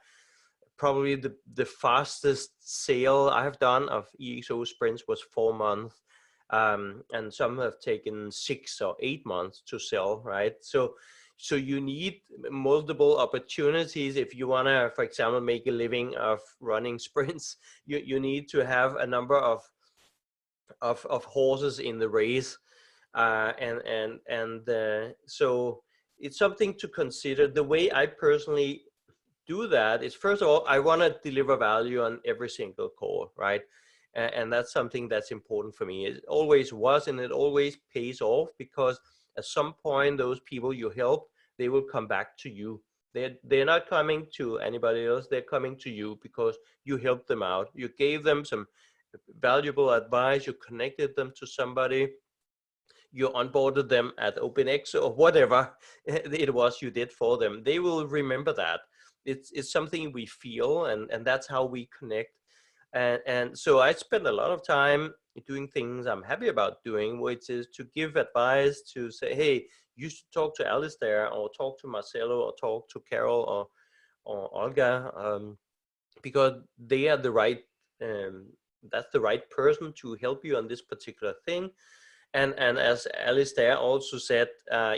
Probably the fastest sale I have done of EXO sprints was 4 months, and some have taken 6 or 8 months to sell, right? So you need multiple opportunities if you want to, for example, make a living of running sprints. You need to have a number of horses in the race, so it's something to consider. The way I personally do that is, first of all, I want to deliver value on every single call, right? And that's something that's important for me. It always was, and it always pays off, because at some point, those people you help, they will come back to you. They're not coming to anybody else. They're coming to you because you helped them out. You gave them some valuable advice. You connected them to somebody. You onboarded them at OpenEx or whatever it was you did for them. They will remember that. It's something we feel, and that's how we connect. And so I spend a lot of time doing things I'm happy about doing, which is to give advice, to say, hey, you should talk to Alistair, or talk to Marcelo, or talk to Carol, or Olga, because they are the right, that's the right person to help you on this particular thing. And as Alistair also said,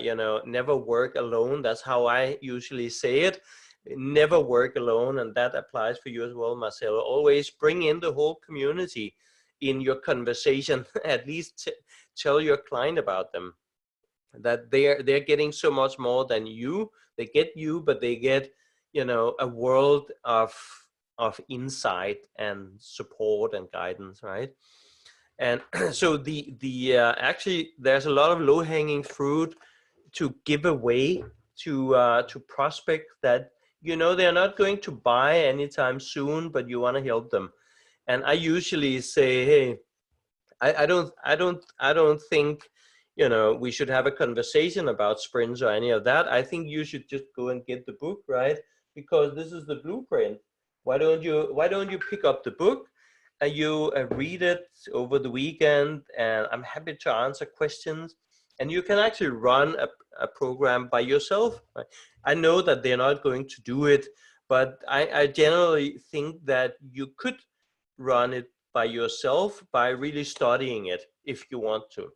you know, never work alone. That's how I usually say it. Never work alone, and that applies for you as well, Marcelo. Always bring in the whole community in your conversation. At least tell your client about them, that they're getting so much more than you. They get you, but they get, you know, a world of insight and support and guidance, right? And so actually there's a lot of low-hanging fruit to give away to prospects that, you know, they're not going to buy anytime soon, but you want to help them. And I usually say, hey, I don't think, you know, we should have a conversation about sprints or any of that. I think you should just go and get the book, right? Because this is the blueprint. Why don't you pick up the book? You read it over the weekend, and I'm happy to answer questions. And you can actually run a program by yourself. I know that they're not going to do it, but I generally think that you could run it by yourself by really studying it if you want to.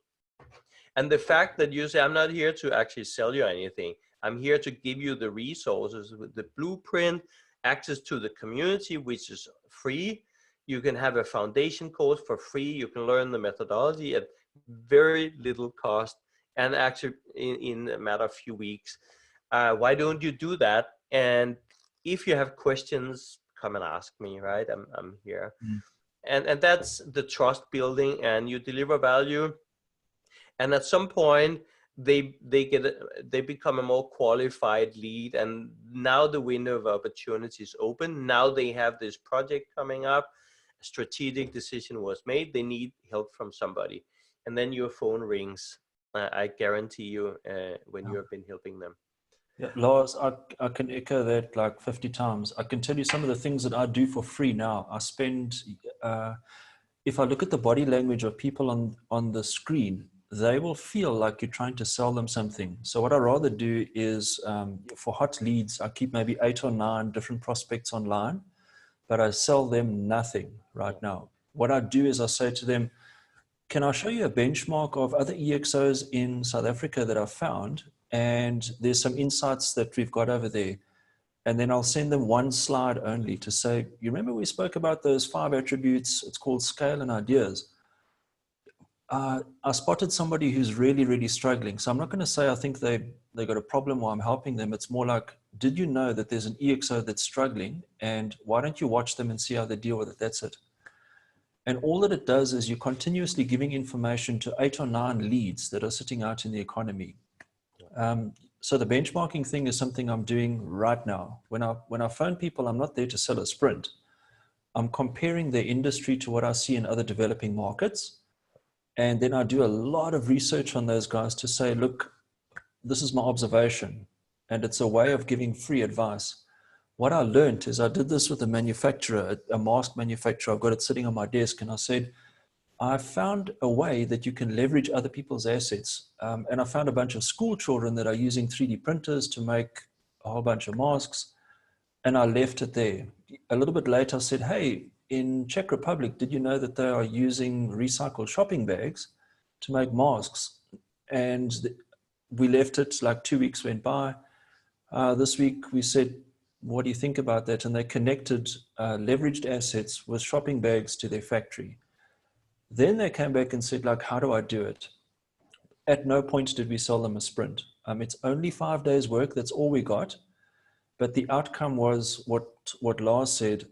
And the fact that you say, I'm not here to actually sell you anything. I'm here to give you the resources, with the blueprint, access to the community, which is free. You can have a foundation course for free. You can learn the methodology at very little cost, and actually in a matter of a few weeks. Why don't you do that? And if you have questions, come and ask me, right? I'm here. And that's the trust building, and you deliver value. And at some point, they become a more qualified lead, and now the window of opportunity is open. Now they have this project coming up. A strategic decision was made. They need help from somebody, and then your phone rings. I guarantee you, when you have been helping them. Yeah, Lars, I can echo that like 50 times. I can tell you some of the things that I do for free now. I spend, if I look at the body language of people on the screen, they will feel like you're trying to sell them something. So what I rather do is, for hot leads, I keep maybe 8 or 9 different prospects online, but I sell them nothing right now. What I do is I say to them, can I show you a benchmark of other EXOs in South Africa that I've found? And there's some insights that we've got over there. And then I'll send them one slide only to say, you remember we spoke about those 5 attributes? It's called scale and ideas. I spotted somebody who's really, really struggling. So I'm not going to say I think they got a problem while I'm helping them. It's more like, did you know that there's an EXO that's struggling? And why don't you watch them and see how they deal with it? That's it. And all that it does is you're continuously giving information to 8 or 9 leads that are sitting out in the economy. So the benchmarking thing is something I'm doing right now. When I phone people, I'm not there to sell a sprint. I'm comparing their industry to what I see in other developing markets. And then I do a lot of research on those guys to say, look, this is my observation. And it's a way of giving free advice. What I learned is I did this with a manufacturer, a mask manufacturer. I've got it sitting on my desk. And I said, I found a way that you can leverage other people's assets. And I found a bunch of school children that are using 3D printers to make a whole bunch of masks. And I left it there. A little bit later, I said, hey, in Czech Republic, did you know that they are using recycled shopping bags to make masks? And we left it, like 2 weeks went by. This week we said, what do you think about that? And they connected leveraged assets with shopping bags to their factory. Then they came back and said, like, how do I do it? At no point did we sell them a sprint. It's only 5 days work. That's all we got. but the outcome was what Lars said.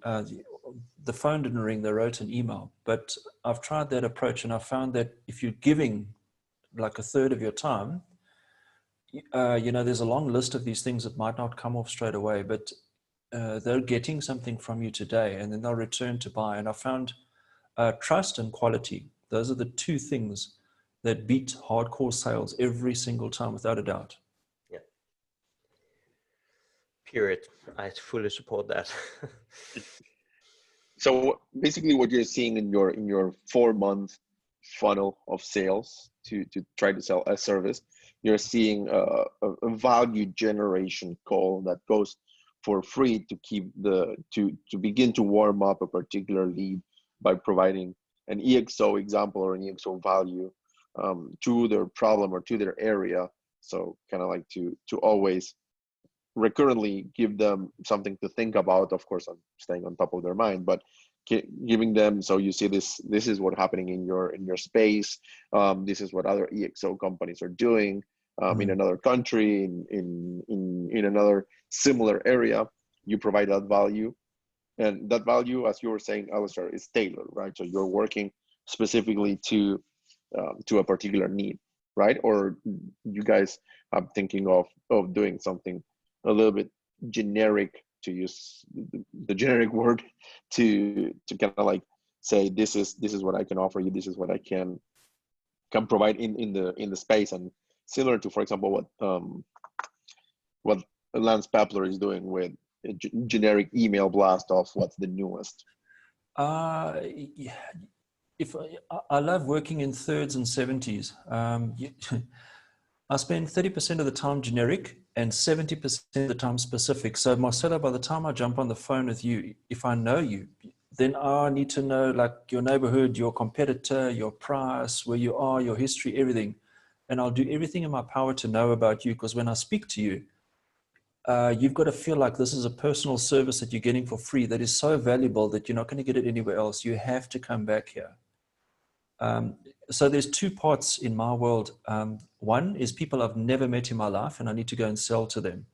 The phone didn't ring, they wrote an email. But I've tried that approach, and I found that if you're giving like a third of your time, there's a long list of these things that might not come off straight away, but they're getting something from you today, and then they'll return to buy. And I found trust and quality. Those are the two things that beat hardcore sales every single time, without a doubt. Yeah. Period. I fully support that. So basically what you're seeing in your 4-month funnel of sales to try to sell a service, you're seeing a value generation call that goes for free to keep to begin to warm up a particular lead by providing an EXO example or an EXO value to their problem or to their area. So kind of like to always recurrently give them something to think about. Of course, I'm staying on top of their mind, but giving them, so you see this is what happening in your space. This is what other EXO companies are doing in another country, in another similar area. You provide that value, and that value, as you were saying, Alistair, is tailored, right? So you're working specifically to a particular need, right? Or you guys are thinking of doing something a little bit generic, to use the generic word, to kind of like say, this is what I can offer you, this is what I can provide in the space. And similar to, for example, what Lance Papler is doing with a generic email blast of what's the newest. If I love working in thirds and 70s. I spend 30% of the time generic and 70% of the time specific. So Marcelo, by the time I jump on the phone with you, if I know you, then I need to know like your neighborhood, your competitor, your price, where you are, your history, everything. And I'll do everything in my power to know about you, because when I speak to you, you've got to feel like this is a personal service that you're getting for free that is so valuable that you're not going to get it anywhere else. You have to come back here. So there's two parts in my world. One is people I've never met in my life and I need to go and sell to them.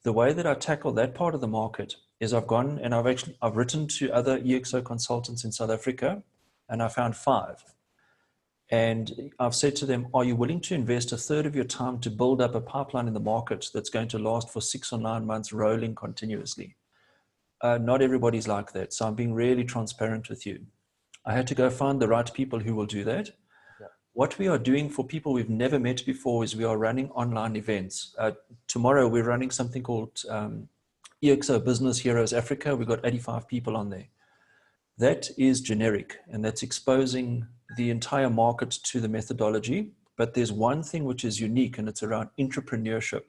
The way that I tackle that part of the market is I've gone and I've written to other EXO consultants in South Africa, and I found 5. And I've said to them, are you willing to invest a third of your time to build up a pipeline in the market that's going to last for 6 or 9 months rolling continuously? Not everybody's like that. So I'm being really transparent with you. I had to go find the right people who will do that. Yeah. What we are doing for people we've never met before is we are running online events. Tomorrow we're running something called EXO Business Heroes Africa. We've got 85 people on there. That is generic, and that's exposing the entire market to the methodology. But there's one thing which is unique, and it's around entrepreneurship.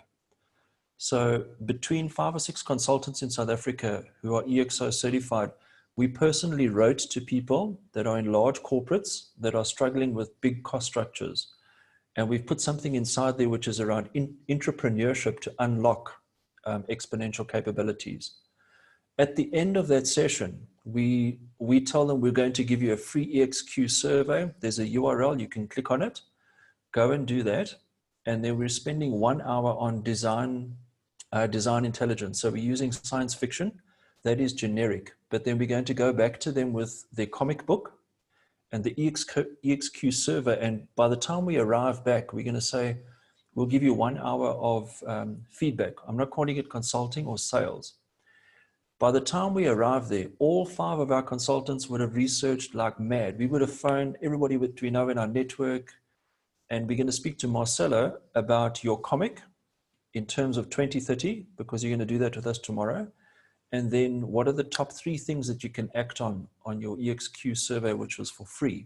So between 5 or 6 consultants in South Africa who are EXO certified, we personally wrote to people that are in large corporates that are struggling with big cost structures. And we've put something inside there which is around entrepreneurship to unlock exponential capabilities. At the end of that session, we tell them we're going to give you a free EXQ survey. There's a URL, you can click on it, go and do that. And then we're spending 1 hour on design intelligence. So we're using science fiction. That is generic, but then we're going to go back to them with their comic book and the EXQ server. And by the time we arrive back, we're going to say, we'll give you 1 hour of feedback. I'm not calling it consulting or sales. By the time we arrive there, all 5 of our consultants would have researched like mad. We would have phoned everybody that we know in our network, and we're going to speak to Marcelo about your comic in terms of 2030, because you're going to do that with us tomorrow. And then what are the top 3 things that you can act on your EXQ survey, which was for free?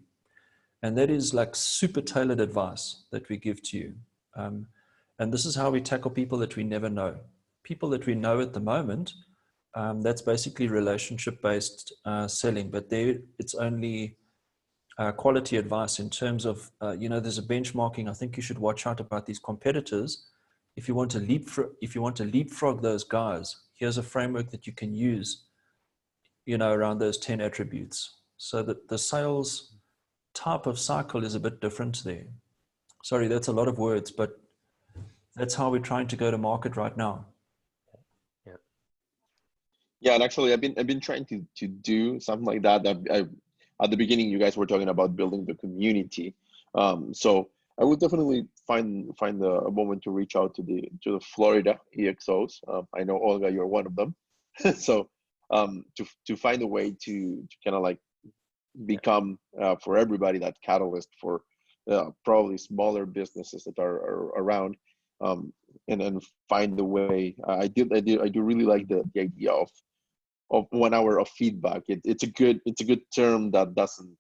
And that is like super tailored advice that we give to you. And this is how we tackle people that we never know. People that we know at the moment, that's basically relationship-based selling, but there it's only quality advice in terms of, there's a benchmarking. I think you should watch out about these competitors. If you want to leapfrog those guys, here's a framework that you can use, around those 10 attributes. So that the sales type of cycle is a bit different there. Sorry, that's a lot of words, but that's how we're trying to go to market right now. Yeah. Yeah, and actually, I've been trying to do something like that. At the beginning, you guys were talking about building the community. So I would definitely find a moment to reach out to the Florida EXOs. I know Olga, you're one of them. So to find a way to kind of like become for everybody that catalyst for probably smaller businesses that are around, and then find a way. I do really like the idea of 1 hour of feedback. It's a good term that doesn't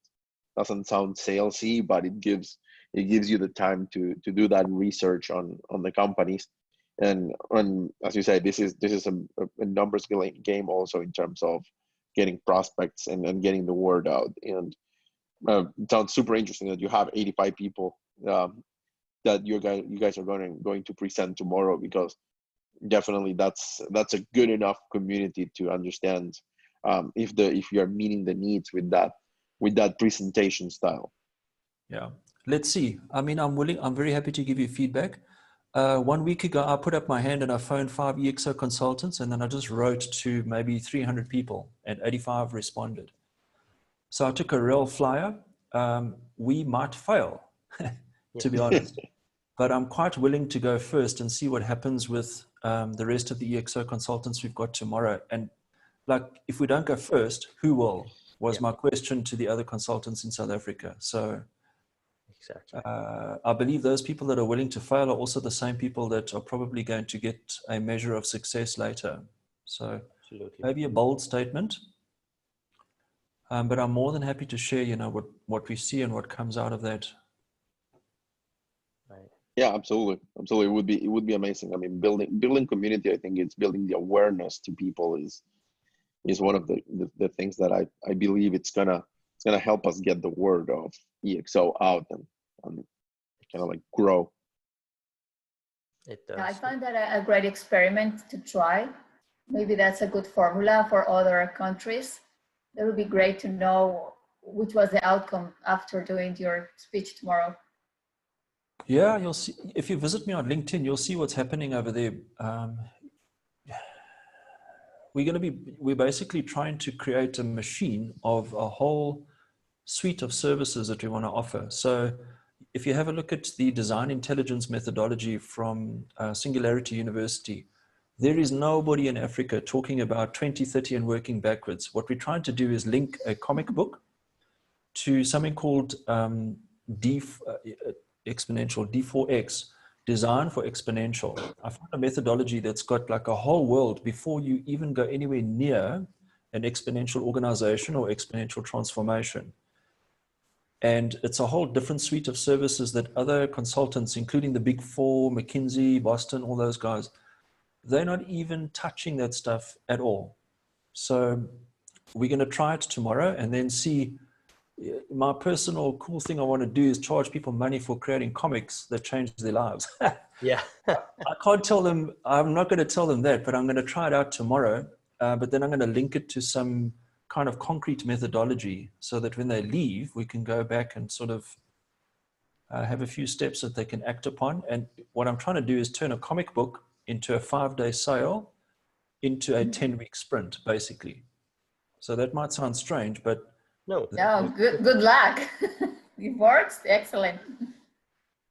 sound salesy, but it gives you the time to do that research on the companies. And as you say, this is a numbers game also in terms of getting prospects and getting the word out. And it sounds super interesting that you have 85 people that you guys are going to present tomorrow, because definitely that's a good enough community to understand if you are meeting the needs with that presentation style. Yeah, let's see. I mean, I'm very happy to give you feedback. 1 week ago, I put up my hand and I phoned 5 EXO consultants, and then I just wrote to maybe 300 people, and 85 responded. So I took a real flyer. We might fail, to be honest, but I'm quite willing to go first and see what happens with the rest of the EXO consultants we've got tomorrow. And like, if we don't go first, who will? Was my question to the other consultants in South Africa. So Exactly. I believe those people that are willing to fail are also the same people that are probably going to get a measure of success later. So Absolutely. maybe a bold statement, but I'm more than happy to share, what we see and what comes out of that. Right. Yeah, absolutely. It would be amazing. I mean, building community, I think it's building the awareness to people is one of the things that I believe it's gonna help us get the word of EXO out and kind of like grow. It does. Yeah, I find that a great experiment to try. Maybe that's a good formula for other countries. It would be great to know which was the outcome after doing your speech tomorrow. Yeah, you'll see. If you visit me on LinkedIn, you'll see what's happening over there. We're basically trying to create a machine of a whole suite of services that we want to offer. So if you have a look at the design intelligence methodology from Singularity University, there is nobody in Africa talking about 2030 and working backwards. What we're trying to do is link a comic book to something called exponential, D4X, design for exponential. I found a methodology that's got like a whole world before you even go anywhere near an exponential organization or exponential transformation. And it's a whole different suite of services that other consultants, including the Big Four, McKinsey, Boston, all those guys, they're not even touching that stuff at all. So we're going to try it tomorrow and then see. My personal cool thing I want to do is charge people money for creating comics that change their lives. Yeah. I can't tell them, I'm not going to tell them that, but I'm going to try it out tomorrow. But then I'm going to link it to some kind of concrete methodology so that when they leave, we can go back and sort of have a few steps that they can act upon. And what I'm trying to do is turn a comic book into a 5-day sale into a 10-week sprint, basically. So that might sound strange, but No. No, good luck. It works. Excellent.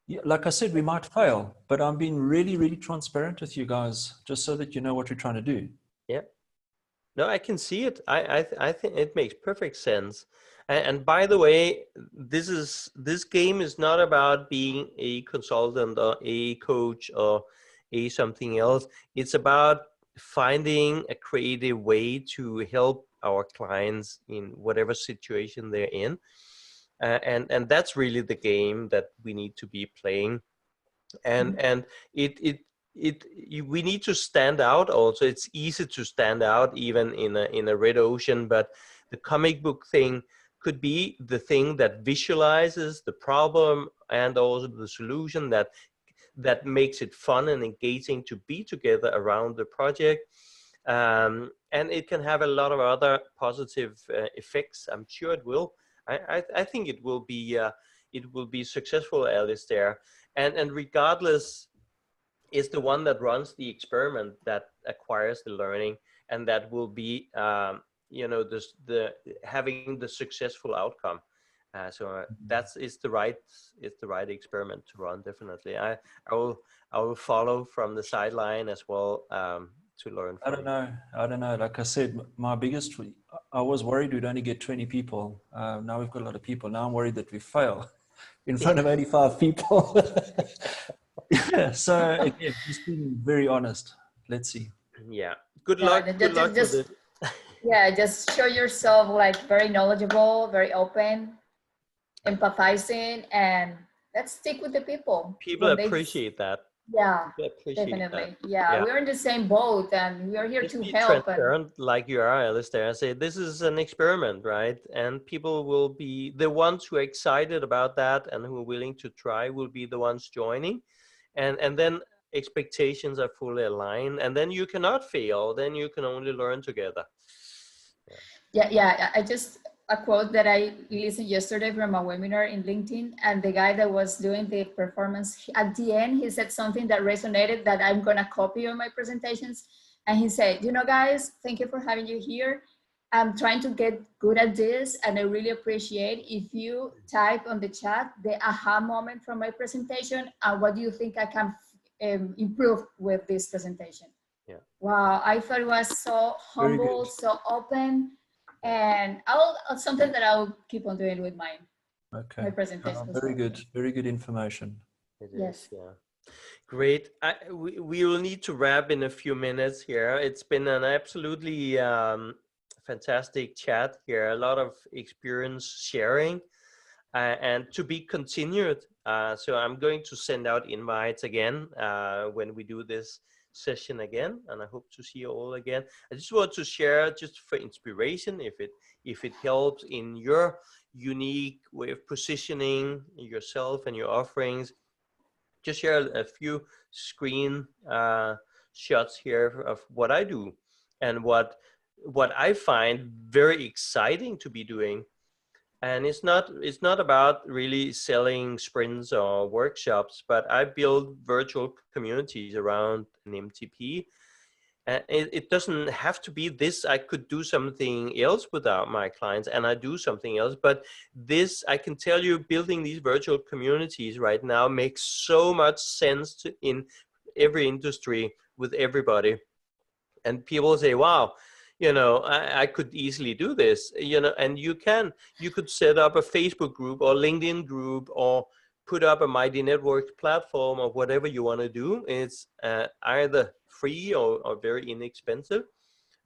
yeah, like I said, we might fail, but I'm being really, really transparent with you guys, just so that you know what we're trying to do. Yeah. No, I can see it. I think it makes perfect sense. And by the way, this game is not about being a consultant or a coach or a something else. It's about finding a creative way to help our clients in whatever situation they're in. And that's really the game that we need to be playing. And we need to stand out also. It's easy to stand out even in a red ocean, but the comic book thing could be the thing that visualizes the problem and also the solution that makes it fun and engaging to be together around the project. And it can have a lot of other positive effects. I'm sure it will. I think it will be successful, Alistair. And regardless, is the one that runs the experiment that acquires the learning. and that will be the having the successful outcome. So that's is the right experiment to run. Definitely, I will follow from the sideline as well, to learn I from. don't know. Like I said, my biggest, I was worried we'd only get 20 people. Now we've got a lot of people. Now I'm worried that we fail in front of 85 people. Yeah, so again, just being very honest. Let's see. Yeah. Good Yeah, luck. Good luck with it. Yeah, just show yourself like very knowledgeable, very open, empathizing, and let's stick with the people. People appreciate that. Yeah, People appreciate definitely. that. Yeah, we're in the same boat, and we are here Just to be help. And transparent like you are, Alistair, and say this is an experiment, right? And people will be the ones who are excited about that and who are willing to try will be the ones joining, and then expectations are fully aligned, and then you cannot fail. Then you can only learn together. yeah. I just a quote that I listened yesterday from a webinar in LinkedIn, and the guy that was doing the performance at the end, he said something that resonated that I'm gonna copy on my presentations. And he said, you know, guys, thank you for having you here. I'm trying to get good at this, and I really appreciate if you type on the chat the aha moment from my presentation and what do you think I can improve with this presentation. Yeah. Wow, I thought it was so humble, so open, and something that I'll keep on doing with my presentation. Very good information. It Yes. is, yeah. Great. We will need to wrap in a few minutes here. It's been an absolutely fantastic chat here. A lot of experience sharing, and to be continued. So I'm going to send out invites again when we do this session again, and I hope to see you all again. I just want to share, just for inspiration, if it helps in your unique way of positioning yourself and your offerings. Just share a few screen shots here of what I do and what I find very exciting to be doing. And it's not about really selling sprints or workshops, but I build virtual communities around an MTP. And it doesn't have to be this. I could do something else without my clients, and I do something else. But this, I can tell you, building these virtual communities right now makes so much sense in every industry with everybody. And people say, wow, I could easily do this, and you could set up a Facebook group or LinkedIn group or put up a Mighty Networks platform or whatever you want to do. It's either free or very inexpensive.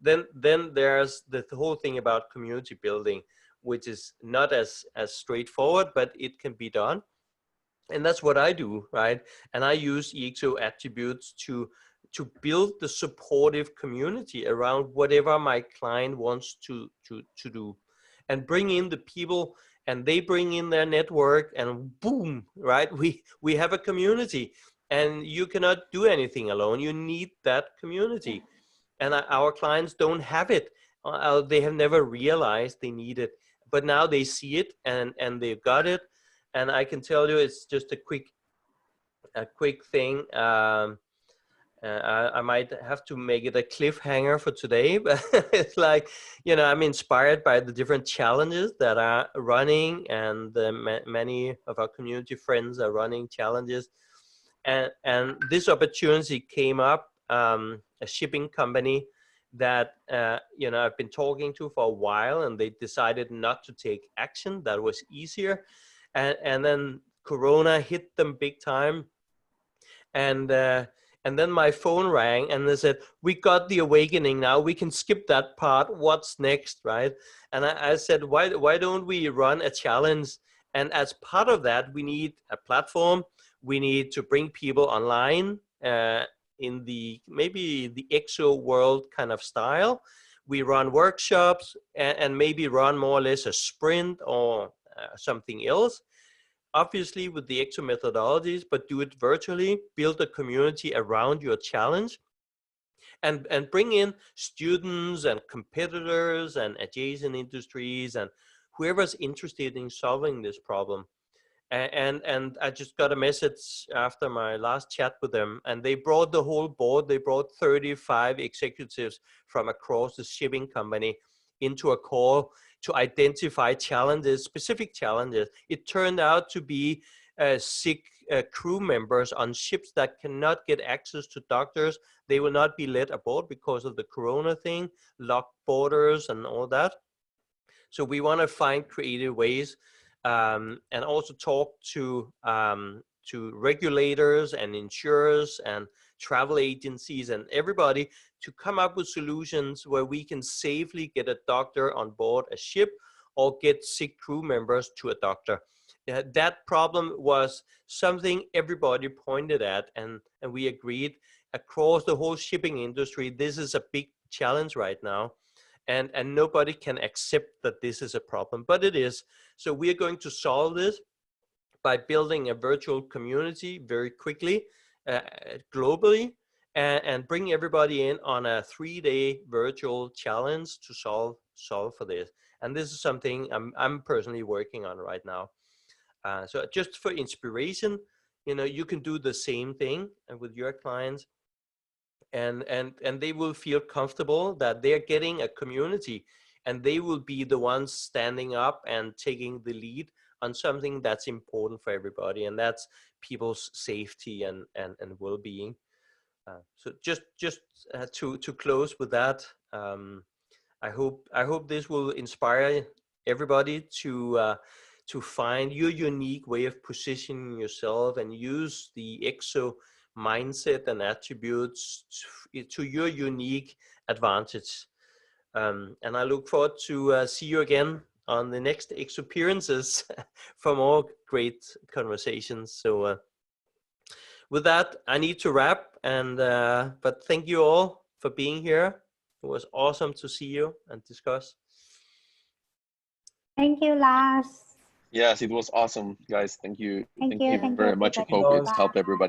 Then there's the whole thing about community building, which is not as straightforward, but it can be done. And that's what I do, right? And I use EXO attributes to build the supportive community around whatever my client wants to do, and bring in the people, and they bring in their network, and boom, right? We have a community, and you cannot do anything alone. You need that community, and our clients don't have it. They have never realized they need it, but now they see it, and they've got it. And I can tell you, it's just a quick thing. I might have to make it a cliffhanger for today, but it's like, I'm inspired by the different challenges that are running, and many of our community friends are running challenges. And this opportunity came up, a shipping company that, I've been talking to for a while, and they decided not to take action. That was easier. And then Corona hit them big time. And then my phone rang, and they said, we got the awakening now. We can skip that part. What's next, right? And I said, why don't we run a challenge? And as part of that, we need a platform. We need to bring people online in maybe the EXO world kind of style. We run workshops and maybe run more or less a sprint or something else. Obviously with the EXO methodologies, but do it virtually, build a community around your challenge, and bring in students and competitors and adjacent industries and whoever's interested in solving this problem. And I just got a message after my last chat with them, and they brought the whole board. They brought 35 executives from across the shipping company into a call to identify challenges, specific challenges. It turned out to be sick crew members on ships that cannot get access to doctors. They will not be let aboard because of the corona thing, locked borders and all that. So we want to find creative ways, and also talk to regulators and insurers and travel agencies and everybody to come up with solutions where we can safely get a doctor on board a ship or get sick crew members to a doctor. That problem was something everybody pointed at, and we agreed across the whole shipping industry, this is a big challenge right now. And nobody can accept that this is a problem, but it is. So we are going to solve this by building a virtual community very quickly, globally, and bring everybody in on a 3-day virtual challenge to solve for this. And this is something I'm personally working on right now. So just for inspiration, you can do the same thing with your clients. And they will feel comfortable that they're getting a community, and they will be the ones standing up and taking the lead on something that's important for everybody, and that's people's safety and well-being. So just to close with that, I hope this will inspire everybody to find your unique way of positioning yourself and use the EXO mindset and attributes to your unique advantage. And I look forward to see you again on the next ExOperiences for more great conversations. So with that, I need to wrap, but thank you all for being here. It was awesome to see you and discuss. Thank you, Lars. Yes, it was awesome, guys. Thank you. Thank you very much. I hope it's helped everybody.